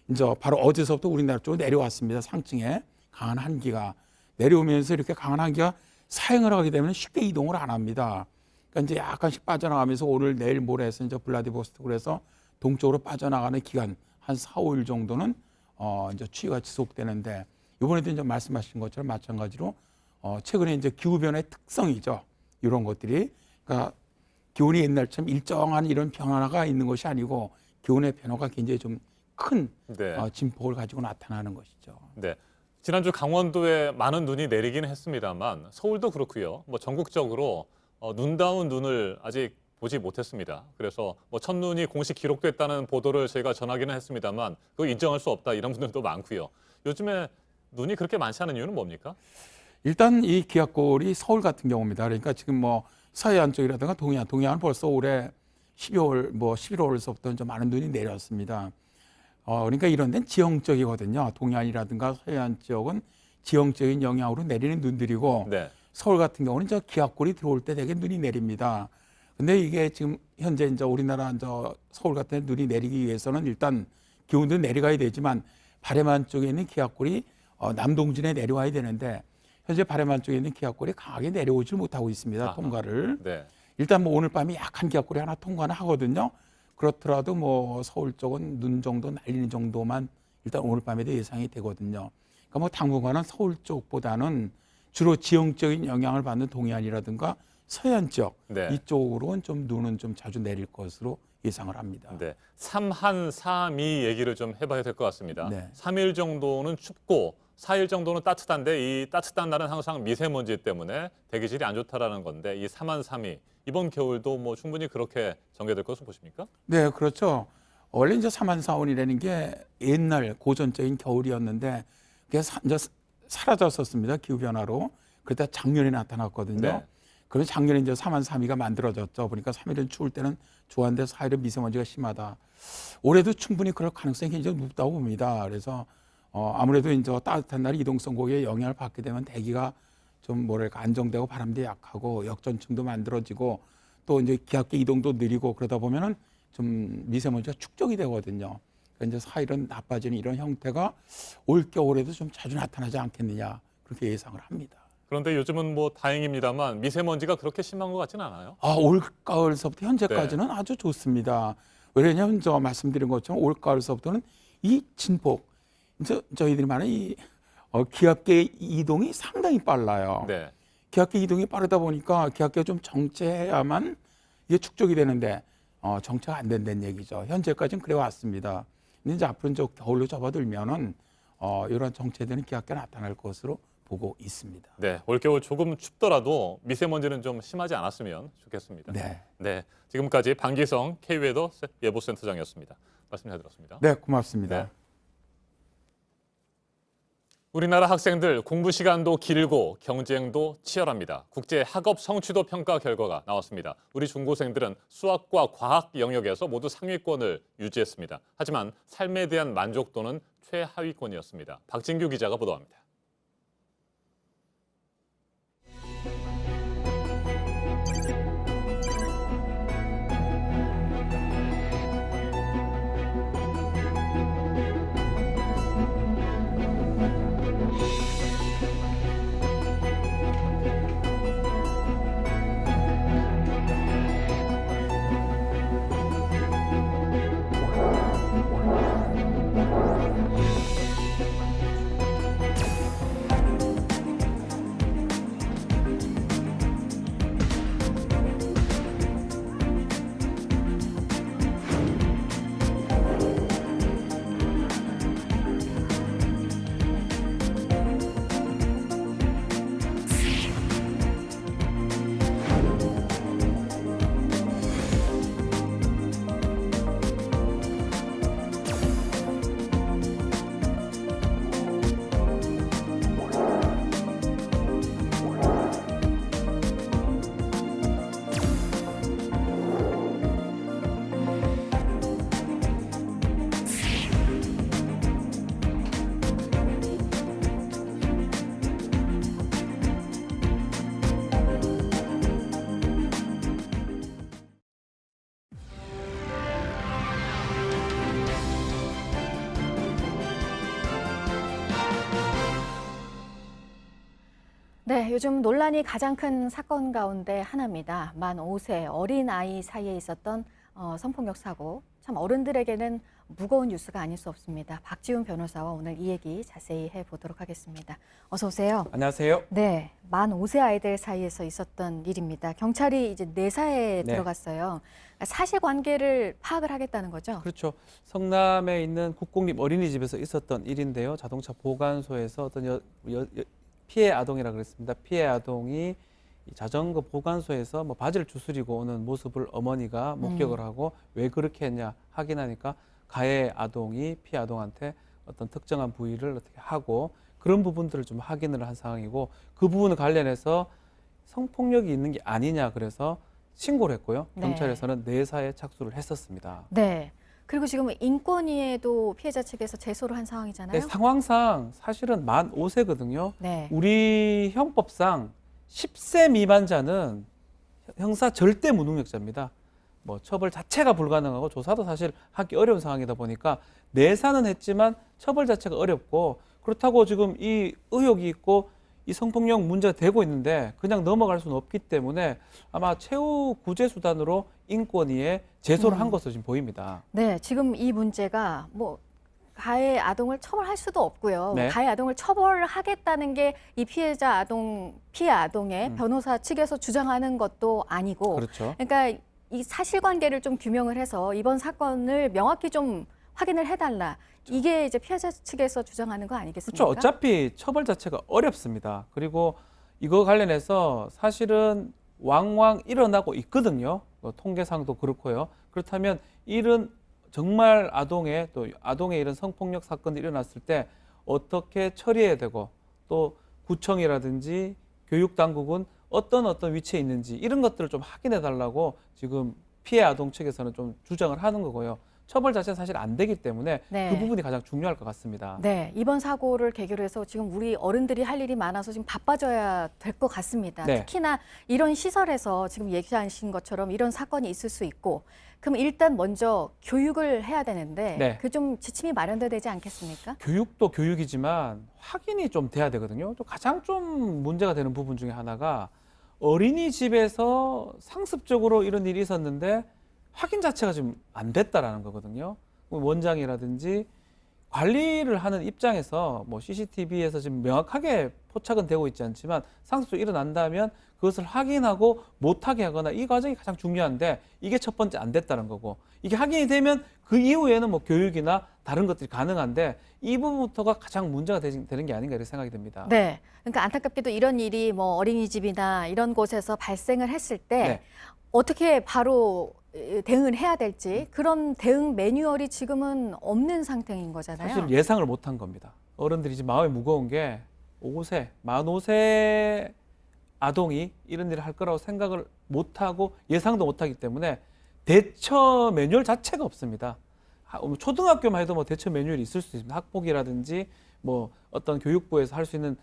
이제 바로 어제서부터 우리나라 쪽으로 내려왔습니다. 상층에 강한 한기가 내려오면서 이렇게 강한 한기가 사행을 하게 되면 쉽게 이동을 안 합니다. 그러니까 이제 약간씩 빠져나가면서 오늘 내일 모레에서 이제 블라디보스토크로 해서 동쪽으로 빠져나가는 기간 한 4, 5일 정도는 이제 추위가 지속되는데 이번에도 이제 말씀하신 것처럼 마찬가지로 최근에 이제 기후 변화의 특성이죠. 이런 것들이 그러니까 기온이 옛날처럼 일정한 이런 변화가 있는 것이 아니고 기온의 변화가 굉장히 좀 큰 진폭을 가지고 나타나는 것이죠. 네. 지난주 강원도에 많은 눈이 내리긴 했습니다만 서울도 그렇고요. 뭐 전국적으로 눈다운 눈을 아직 보지 못했습니다. 그래서 뭐 첫눈이 공식 기록됐다는 보도를 저희가 전하기는 했습니다만 그거 인정할 수 없다 이런 분들도 많고요. 요즘에 눈이 그렇게 많지 않은 이유는 뭡니까? 일단 이 기압골이 서울 같은 경우입니다. 그러니까 지금 뭐 서해안 쪽이라든가 동해안은 벌써 올해 12월, 11월서부터 좀 많은 눈이 내렸습니다. 그러니까 이런 데는 지형적이거든요. 동해안이라든가 서해안 지역은 지형적인 영향으로 내리는 눈들이고 네. 서울 같은 경우는 저 기압골이 들어올 때 되게 눈이 내립니다. 근데 이게 지금 현재 이제 우리나라 서울 같은 데 눈이 내리기 위해서는 일단 기온도 내려가야 되지만 바래만 쪽에 있는 기압골이 남동진에 내려와야 되는데 현재 바래만 쪽에 있는 기압골이 강하게 내려오질 못하고 있습니다. 통과를. 네. 일단 뭐 오늘 밤에 약한 기압골이 하나 통과는 하거든요. 그렇더라도 뭐 서울 쪽은 눈 정도 날리는 정도만 일단 오늘 밤에도 예상이 되거든요. 그러니까 뭐 당분간은 서울 쪽보다는 주로 지형적인 영향을 받는 동해안이라든가 서해안 지역 네. 이쪽으로는 좀 눈은 좀 자주 내릴 것으로 예상을 합니다. 네. 3한 3이 얘기를 좀 해봐야 될 것 같습니다. 네. 3일 정도는 춥고 4일 정도는 따뜻한데 이 따뜻한 날은 항상 미세먼지 때문에 대기질이 안 좋다라는 건데 이 3한 3이 이번 겨울도 뭐 충분히 그렇게 전개될 것으로 보십니까? 네, 그렇죠. 원래 이제 3한 4원이라는 게 옛날 고전적인 겨울이었는데 그게 이제 사라졌었습니다. 기후 변화로. 그때 작년에 나타났거든요. 네. 그래서 작년에 이제 3한 3위가 만들어졌죠. 보니까 3일은 추울 때는 좋았는데 4일은 미세먼지가 심하다. 올해도 충분히 그럴 가능성이 굉장히 높다고 봅니다. 그래서 아무래도 이제 따뜻한 날 이동성 고기에 영향을 받게 되면 대기가 좀 뭐랄까 안정되고 바람도 약하고 역전층도 만들어지고 또 이제 기압계 이동도 느리고 그러다 보면은 좀 미세먼지가 축적이 되거든요. 그러니까 이제 4일은 나빠지는 이런 형태가 올 겨울에도 좀 자주 나타나지 않겠느냐 그렇게 예상을 합니다. 그런데 요즘은 뭐 다행입니다만 미세먼지가 그렇게 심한 것 같지는 않아요. 올 가을서부터 현재까지는 아주 좋습니다. 왜냐하면 저 말씀드린 것처럼 올 가을서부터는 이 진폭, 이제 저희들이 말하는 이 기압계 이동이 상당히 빨라요. 네. 기압계 이동이 빠르다 보니까 기압계가 좀 정체해야만 이게 축적이 되는데 정체가 안 된다는 얘기죠. 현재까지는 그래 왔습니다. 근데 이제 앞으로 이제 겨울로 접어들면은 이런 정체되는 기압계가 나타날 것으로 보고 있습니다. 네, 올겨울 조금 춥더라도 미세먼지는 좀 심하지 않았으면 좋겠습니다. 네. 네, 지금까지 방기성 K웨더 예보센터장이었습니다. 말씀 잘 들었습니다. 네, 고맙습니다. 네. 우리나라 학생들 공부 시간도 길고 경쟁도 치열합니다. 국제 학업 성취도 평가 결과가 나왔습니다. 우리 중고생들은 수학과 과학 영역에서 모두 상위권을 유지했습니다. 하지만 삶에 대한 만족도는 최하위권이었습니다. 박진규 기자가 보도합니다. 네, 요즘 논란이 가장 큰 사건 가운데 하나입니다. 만 5세 어린 아이 사이에 있었던 성폭력 사고. 참 어른들에게는 무거운 뉴스가 아닐 수 없습니다. 박지훈 변호사와 오늘 이 얘기 자세히 해보도록 하겠습니다. 어서 오세요. 안녕하세요. 네, 만 5세 아이들 사이에서 있었던 일입니다. 경찰이 이제 내사에 들어갔어요. 사실관계를 파악을 하겠다는 거죠? 그렇죠. 성남에 있는 국공립 어린이집에서 있었던 일인데요. 자동차 보관소에서 어떤 피해 아동이라 그랬습니다. 피해 아동이 자전거 보관소에서 뭐 바지를 주스리고 오는 모습을 어머니가 목격을 하고 왜 그렇게 했냐 확인하니까 가해 아동이 피해 아동한테 어떤 특정한 부위를 어떻게 하고 그런 부분들을 좀 확인을 한 상황이고 그 부분을 관련해서 성폭력이 있는 게 아니냐 그래서 신고를 했고요. 네. 경찰에서는 내사에 착수를 했었습니다. 네. 그리고 지금 인권위에도 피해자 측에서 제소를 한 상황이잖아요. 네, 상황상 사실은 만 5세거든요. 네. 우리 형법상 10세 미만자는 형사 절대 무능력자입니다. 뭐 처벌 자체가 불가능하고 조사도 사실 하기 어려운 상황이다 보니까 내사는 했지만 처벌 자체가 어렵고 그렇다고 지금 이 의혹이 있고 이 성폭력 문제가 되고 있는데 그냥 넘어갈 수는 없기 때문에 아마 최후 구제 수단으로 인권위에 제소를 한 것으로 지금 보입니다. 네, 지금 이 문제가 뭐 가해 아동을 처벌할 수도 없고요. 네. 가해 아동을 처벌하겠다는 게 이 피해 아동의 변호사 측에서 주장하는 것도 아니고, 그렇죠. 그러니까 이 사실관계를 좀 규명을 해서 이번 사건을 명확히 좀 확인을 해달라. 이게 이제 피해자 측에서 주장하는 거 아니겠습니까? 그렇죠. 어차피 처벌 자체가 어렵습니다. 그리고 이거 관련해서 사실은 왕왕 일어나고 있거든요. 통계상도 그렇고요. 그렇다면 이런 정말 아동의 이런 성폭력 사건이 일어났을 때 어떻게 처리해야 되고 또 구청이라든지 교육당국은 어떤 위치에 있는지 이런 것들을 좀 확인해 달라고 지금 피해 아동 측에서는 좀 주장을 하는 거고요. 처벌 자체는 사실 안 되기 때문에 네. 그 부분이 가장 중요할 것 같습니다. 네, 이번 사고를 계기로 해서 지금 우리 어른들이 할 일이 많아서 지금 바빠져야 될 것 같습니다. 네. 특히나 이런 시설에서 지금 얘기하신 것처럼 이런 사건이 있을 수 있고, 그럼 일단 먼저 교육을 해야 되는데 네. 그 좀 지침이 마련돼야 되지 않겠습니까? 교육도 교육이지만 확인이 좀 돼야 되거든요. 또 가장 좀 문제가 되는 부분 중에 하나가 어린이집에서 상습적으로 이런 일이 있었는데 확인 자체가 지금 안 됐다라는 거거든요. 원장이라든지 관리를 하는 입장에서 뭐 CCTV에서 지금 명확하게 포착은 되고 있지 않지만 상습적으로 일어난다면 그것을 확인하고 못하게 하거나 이 과정이 가장 중요한데 이게 첫 번째 안 됐다는 거고, 이게 확인이 되면 그 이후에는 뭐 교육이나 다른 것들이 가능한데 이 부분부터가 가장 문제가 되는 게 아닌가 이렇게 생각이 됩니다. 네, 그러니까 안타깝게도 이런 일이 뭐 어린이집이나 이런 곳에서 발생을 했을 때 네. 어떻게 바로 대응을 해야 될지 그런 대응 매뉴얼이 지금은 없는 상태인 거잖아요. 사실 예상을 못한 겁니다. 어른들이 지금 마음이 무거운 게 만 5세 아동이 이런 일을 할 거라고 생각을 못하고 예상도 못하기 때문에 대처 매뉴얼 자체가 없습니다. 초등학교만 해도 뭐 대처 매뉴얼이 있을 수 있습니다. 학폭이라든지 뭐 어떤 교육부에서 할 수 있는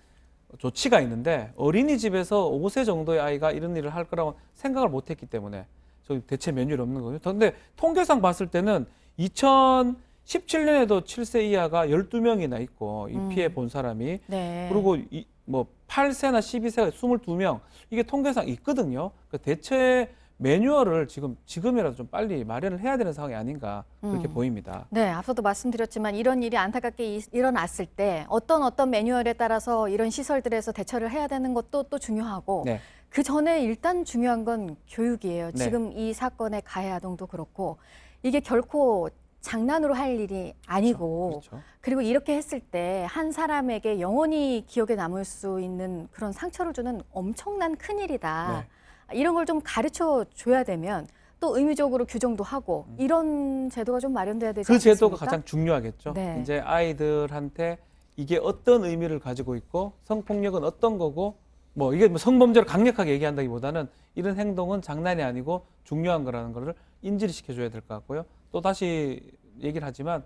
조치가 있는데 어린이집에서 5세 정도의 아이가 이런 일을 할 거라고 생각을 못했기 때문에 저희 대체 매뉴얼이 없는 거예요. 그런데 통계상 봤을 때는 2017년에도 7세 이하가 12명이나 있고 이 피해 본 사람이 네. 그리고 뭐 8세나 12세가 22명 이게 통계상 있거든요. 그러니까 대체 매뉴얼을 지금이라도 좀 빨리 마련을 해야 되는 상황이 아닌가 그렇게 보입니다. 네, 앞서도 말씀드렸지만 이런 일이 안타깝게 일어났을 때 어떤 매뉴얼에 따라서 이런 시설들에서 대처를 해야 되는 것도 또 중요하고 네. 그 전에 일단 중요한 건 교육이에요. 네. 지금 이 사건의 가해 아동도 그렇고 이게 결코 장난으로 할 일이 아니고 그렇죠. 그리고 이렇게 했을 때 한 사람에게 영원히 기억에 남을 수 있는 그런 상처를 주는 엄청난 큰일이다. 이런 걸 좀 가르쳐 줘야 되면 또 의무적으로 규정도 하고 이런 제도가 좀 마련돼야 되지 그 않겠습니까? 제도가 가장 중요하겠죠. 네. 이제 아이들한테 이게 어떤 의미를 가지고 있고 성폭력은 어떤 거고 뭐 이게 뭐 성범죄를 강력하게 얘기한다기보다는 이런 행동은 장난이 아니고 중요한 거라는 거를 인지를 시켜줘야 될 것 같고요. 또 다시 얘기를 하지만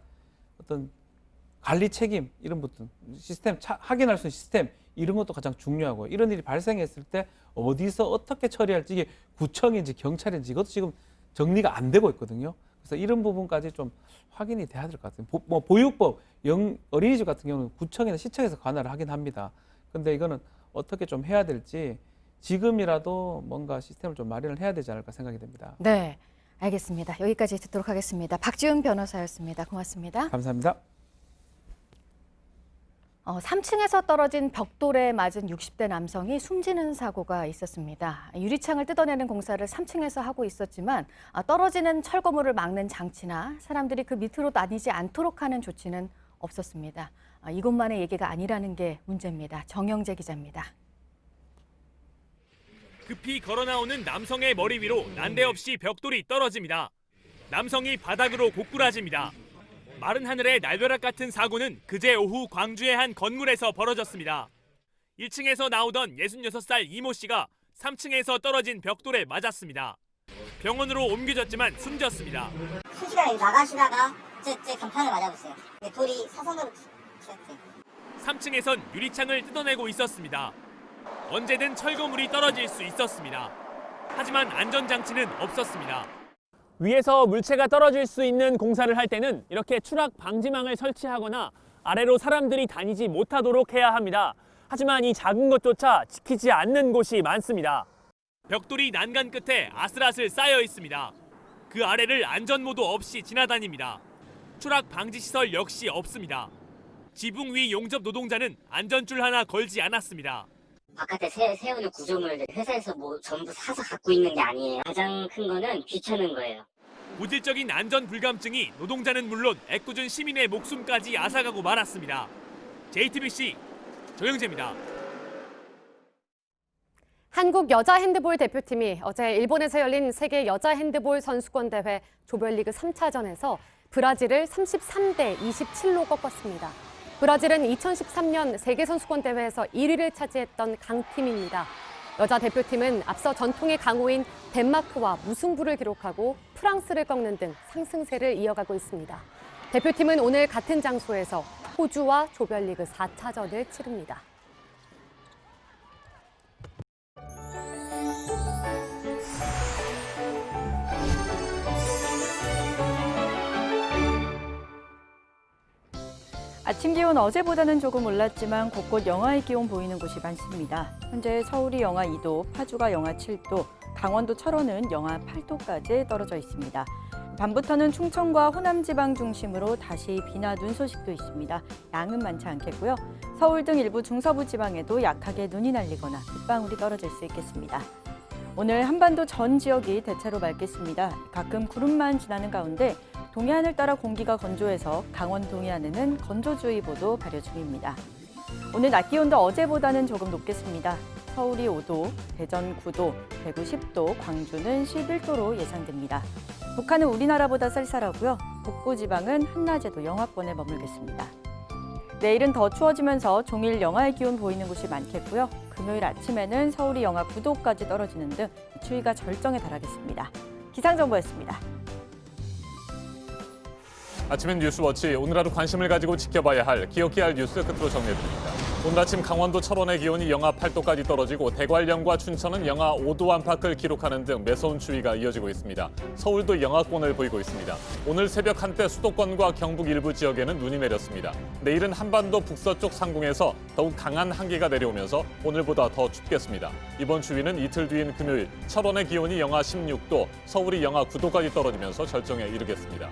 어떤 관리 책임 이런 부분 시스템 확인할 수 있는 시스템 이런 것도 가장 중요하고 이런 일이 발생했을 때 어디서 어떻게 처리할지 이게 구청인지 경찰인지 이것도 지금 정리가 안 되고 있거든요. 그래서 이런 부분까지 좀 확인이 돼야 될 것 같아요. 뭐 보육법 어린이집 같은 경우는 구청이나 시청에서 관할을 하긴 합니다. 근데 이거는 어떻게 좀 해야 될지 지금이라도 뭔가 시스템을 좀 마련을 해야 되지 않을까 생각이 됩니다. 네, 알겠습니다. 여기까지 듣도록 하겠습니다. 박지훈 변호사였습니다. 고맙습니다. 감사합니다. 3층에서 떨어진 벽돌에 맞은 60대 남성이 숨지는 사고가 있었습니다. 유리창을 뜯어내는 공사를 3층에서 하고 있었지만 떨어지는 철거물을 막는 장치나 사람들이 그 밑으로 다니지 않도록 하는 조치는 없었습니다. 이것만의 얘기가 아니라는 게 문제입니다. 정영재 기자입니다. 급히 걸어 나오는 남성의 머리 위로 난데없이 벽돌이 떨어집니다. 남성이 바닥으로 고꾸라집니다. 마른 하늘에 날벼락 같은 사고는 그제 오후 광주의 한 건물에서 벌어졌습니다. 1층에서 나오던 66살 이모 씨가 3층에서 떨어진 벽돌에 맞았습니다. 병원으로 옮겨졌지만 숨졌습니다. 순식간에 나가시다가 제 간판을 맞아봤어요. 돌이 사선으로 튀었대요. 3층에선 유리창을 뜯어내고 있었습니다. 언제든 철거물이 떨어질 수 있었습니다. 하지만 안전장치는 없었습니다. 위에서 물체가 떨어질 수 있는 공사를 할 때는 이렇게 추락 방지망을 설치하거나 아래로 사람들이 다니지 못하도록 해야 합니다. 하지만 이 작은 것조차 지키지 않는 곳이 많습니다. 벽돌이 난간 끝에 아슬아슬 쌓여 있습니다. 그 아래를 안전모도 없이 지나다닙니다. 추락 방지 시설 역시 없습니다. 지붕 위 용접 노동자는 안전줄 하나 걸지 않았습니다. 바깥에 세우는 구조물들 회사에서 뭐 전부 사서 갖고 있는 게 아니에요. 가장 큰 거는 귀찮은 거예요. 고질적인 안전 불감증이 노동자는 물론 애꿎은 시민의 목숨까지 앗아가고 말았습니다. JTBC 조영재입니다. 한국 여자 핸드볼 대표팀이 어제 일본에서 열린 세계 여자 핸드볼 선수권 대회 조별리그 3차전에서 브라질을 33대 27로 꺾었습니다. 브라질은 2013년 세계선수권 대회에서 1위를 차지했던 강팀입니다. 여자 대표팀은 앞서 전통의 강호인 덴마크와 무승부를 기록하고 프랑스를 꺾는 등 상승세를 이어가고 있습니다. 대표팀은 오늘 같은 장소에서 호주와 조별리그 4차전을 치릅니다. 아침 기온 어제보다는 조금 올랐지만 곳곳 영하의 기온 보이는 곳이 많습니다. 현재 서울이 영하 2도, 파주가 영하 7도, 강원도 철원은 영하 8도까지 떨어져 있습니다. 밤부터는 충청과 호남 지방 중심으로 다시 비나 눈 소식도 있습니다. 양은 많지 않겠고요. 서울 등 일부 중서부 지방에도 약하게 눈이 날리거나 빗방울이 떨어질 수 있겠습니다. 오늘 한반도 전 지역이 대체로 맑겠습니다. 가끔 구름만 지나는 가운데 동해안을 따라 공기가 건조해서 강원 동해안에는 건조주의보도 발효 중입니다. 오늘 낮 기온도 어제보다는 조금 높겠습니다. 서울이 5도, 대전 9도, 대구 10도, 광주는 11도로 예상됩니다. 북한은 우리나라보다 쌀쌀하고요. 북부 지방은 한낮에도 영하권에 머물겠습니다. 내일은 더 추워지면서 종일 영하의 기온 보이는 곳이 많겠고요. 금요일 아침에는 서울이 영하 9도까지 떨어지는 등 추위가 절정에 달하겠습니다. 기상정보였습니다. 아침엔 뉴스워치, 오늘 하루 관심을 가지고 지켜봐야 할 기억해야 할 뉴스 끝으로 정리해드립니다. 오늘 아침 강원도 철원의 기온이 영하 8도까지 떨어지고 대관령과 춘천은 영하 5도 안팎을 기록하는 등 매서운 추위가 이어지고 있습니다. 서울도 영하권을 보이고 있습니다. 오늘 새벽 한때 수도권과 경북 일부 지역에는 눈이 내렸습니다. 내일은 한반도 북서쪽 상공에서 더욱 강한 한기가 내려오면서 오늘보다 더 춥겠습니다. 이번 추위는 이틀 뒤인 금요일 철원의 기온이 영하 16도, 서울이 영하 9도까지 떨어지면서 절정에 이르겠습니다.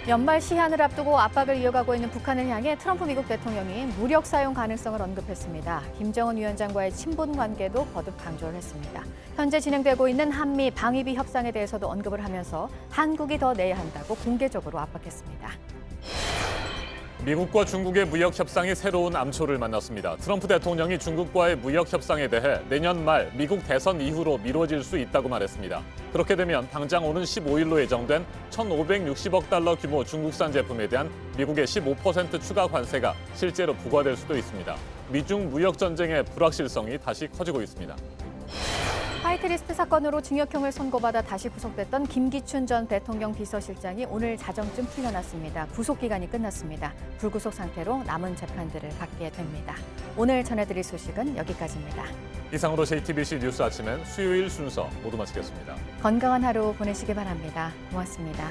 연말 시한을 앞두고 압박을 이어가고 있는 북한을 향해 트럼프 미국 대통령이 무력 사용 가능성을 언급했습니다. 김정은 위원장과의 친분 관계도 거듭 강조를 했습니다. 현재 진행되고 있는 한미 방위비 협상에 대해서도 언급을 하면서 한국이 더 내야 한다고 공개적으로 압박했습니다. 미국과 중국의 무역 협상이 새로운 암초를 만났습니다. 트럼프 대통령이 중국과의 무역 협상에 대해 내년 말 미국 대선 이후로 미뤄질 수 있다고 말했습니다. 그렇게 되면 당장 오는 15일로 예정된 1,560억 달러 규모 중국산 제품에 대한 미국의 15% 추가 관세가 실제로 부과될 수도 있습니다. 미중 무역 전쟁의 불확실성이 다시 커지고 있습니다. 화이트리스트 사건으로 징역형을 선고받아 다시 구속됐던 김기춘 전 대통령 비서실장이 오늘 자정쯤 풀려났습니다. 구속 기간이 끝났습니다. 불구속 상태로 남은 재판들을 받게 됩니다. 오늘 전해드릴 소식은 여기까지입니다. 이상으로 JTBC 뉴스 아침엔 수요일 순서 모두 마치겠습니다. 건강한 하루 보내시기 바랍니다. 고맙습니다.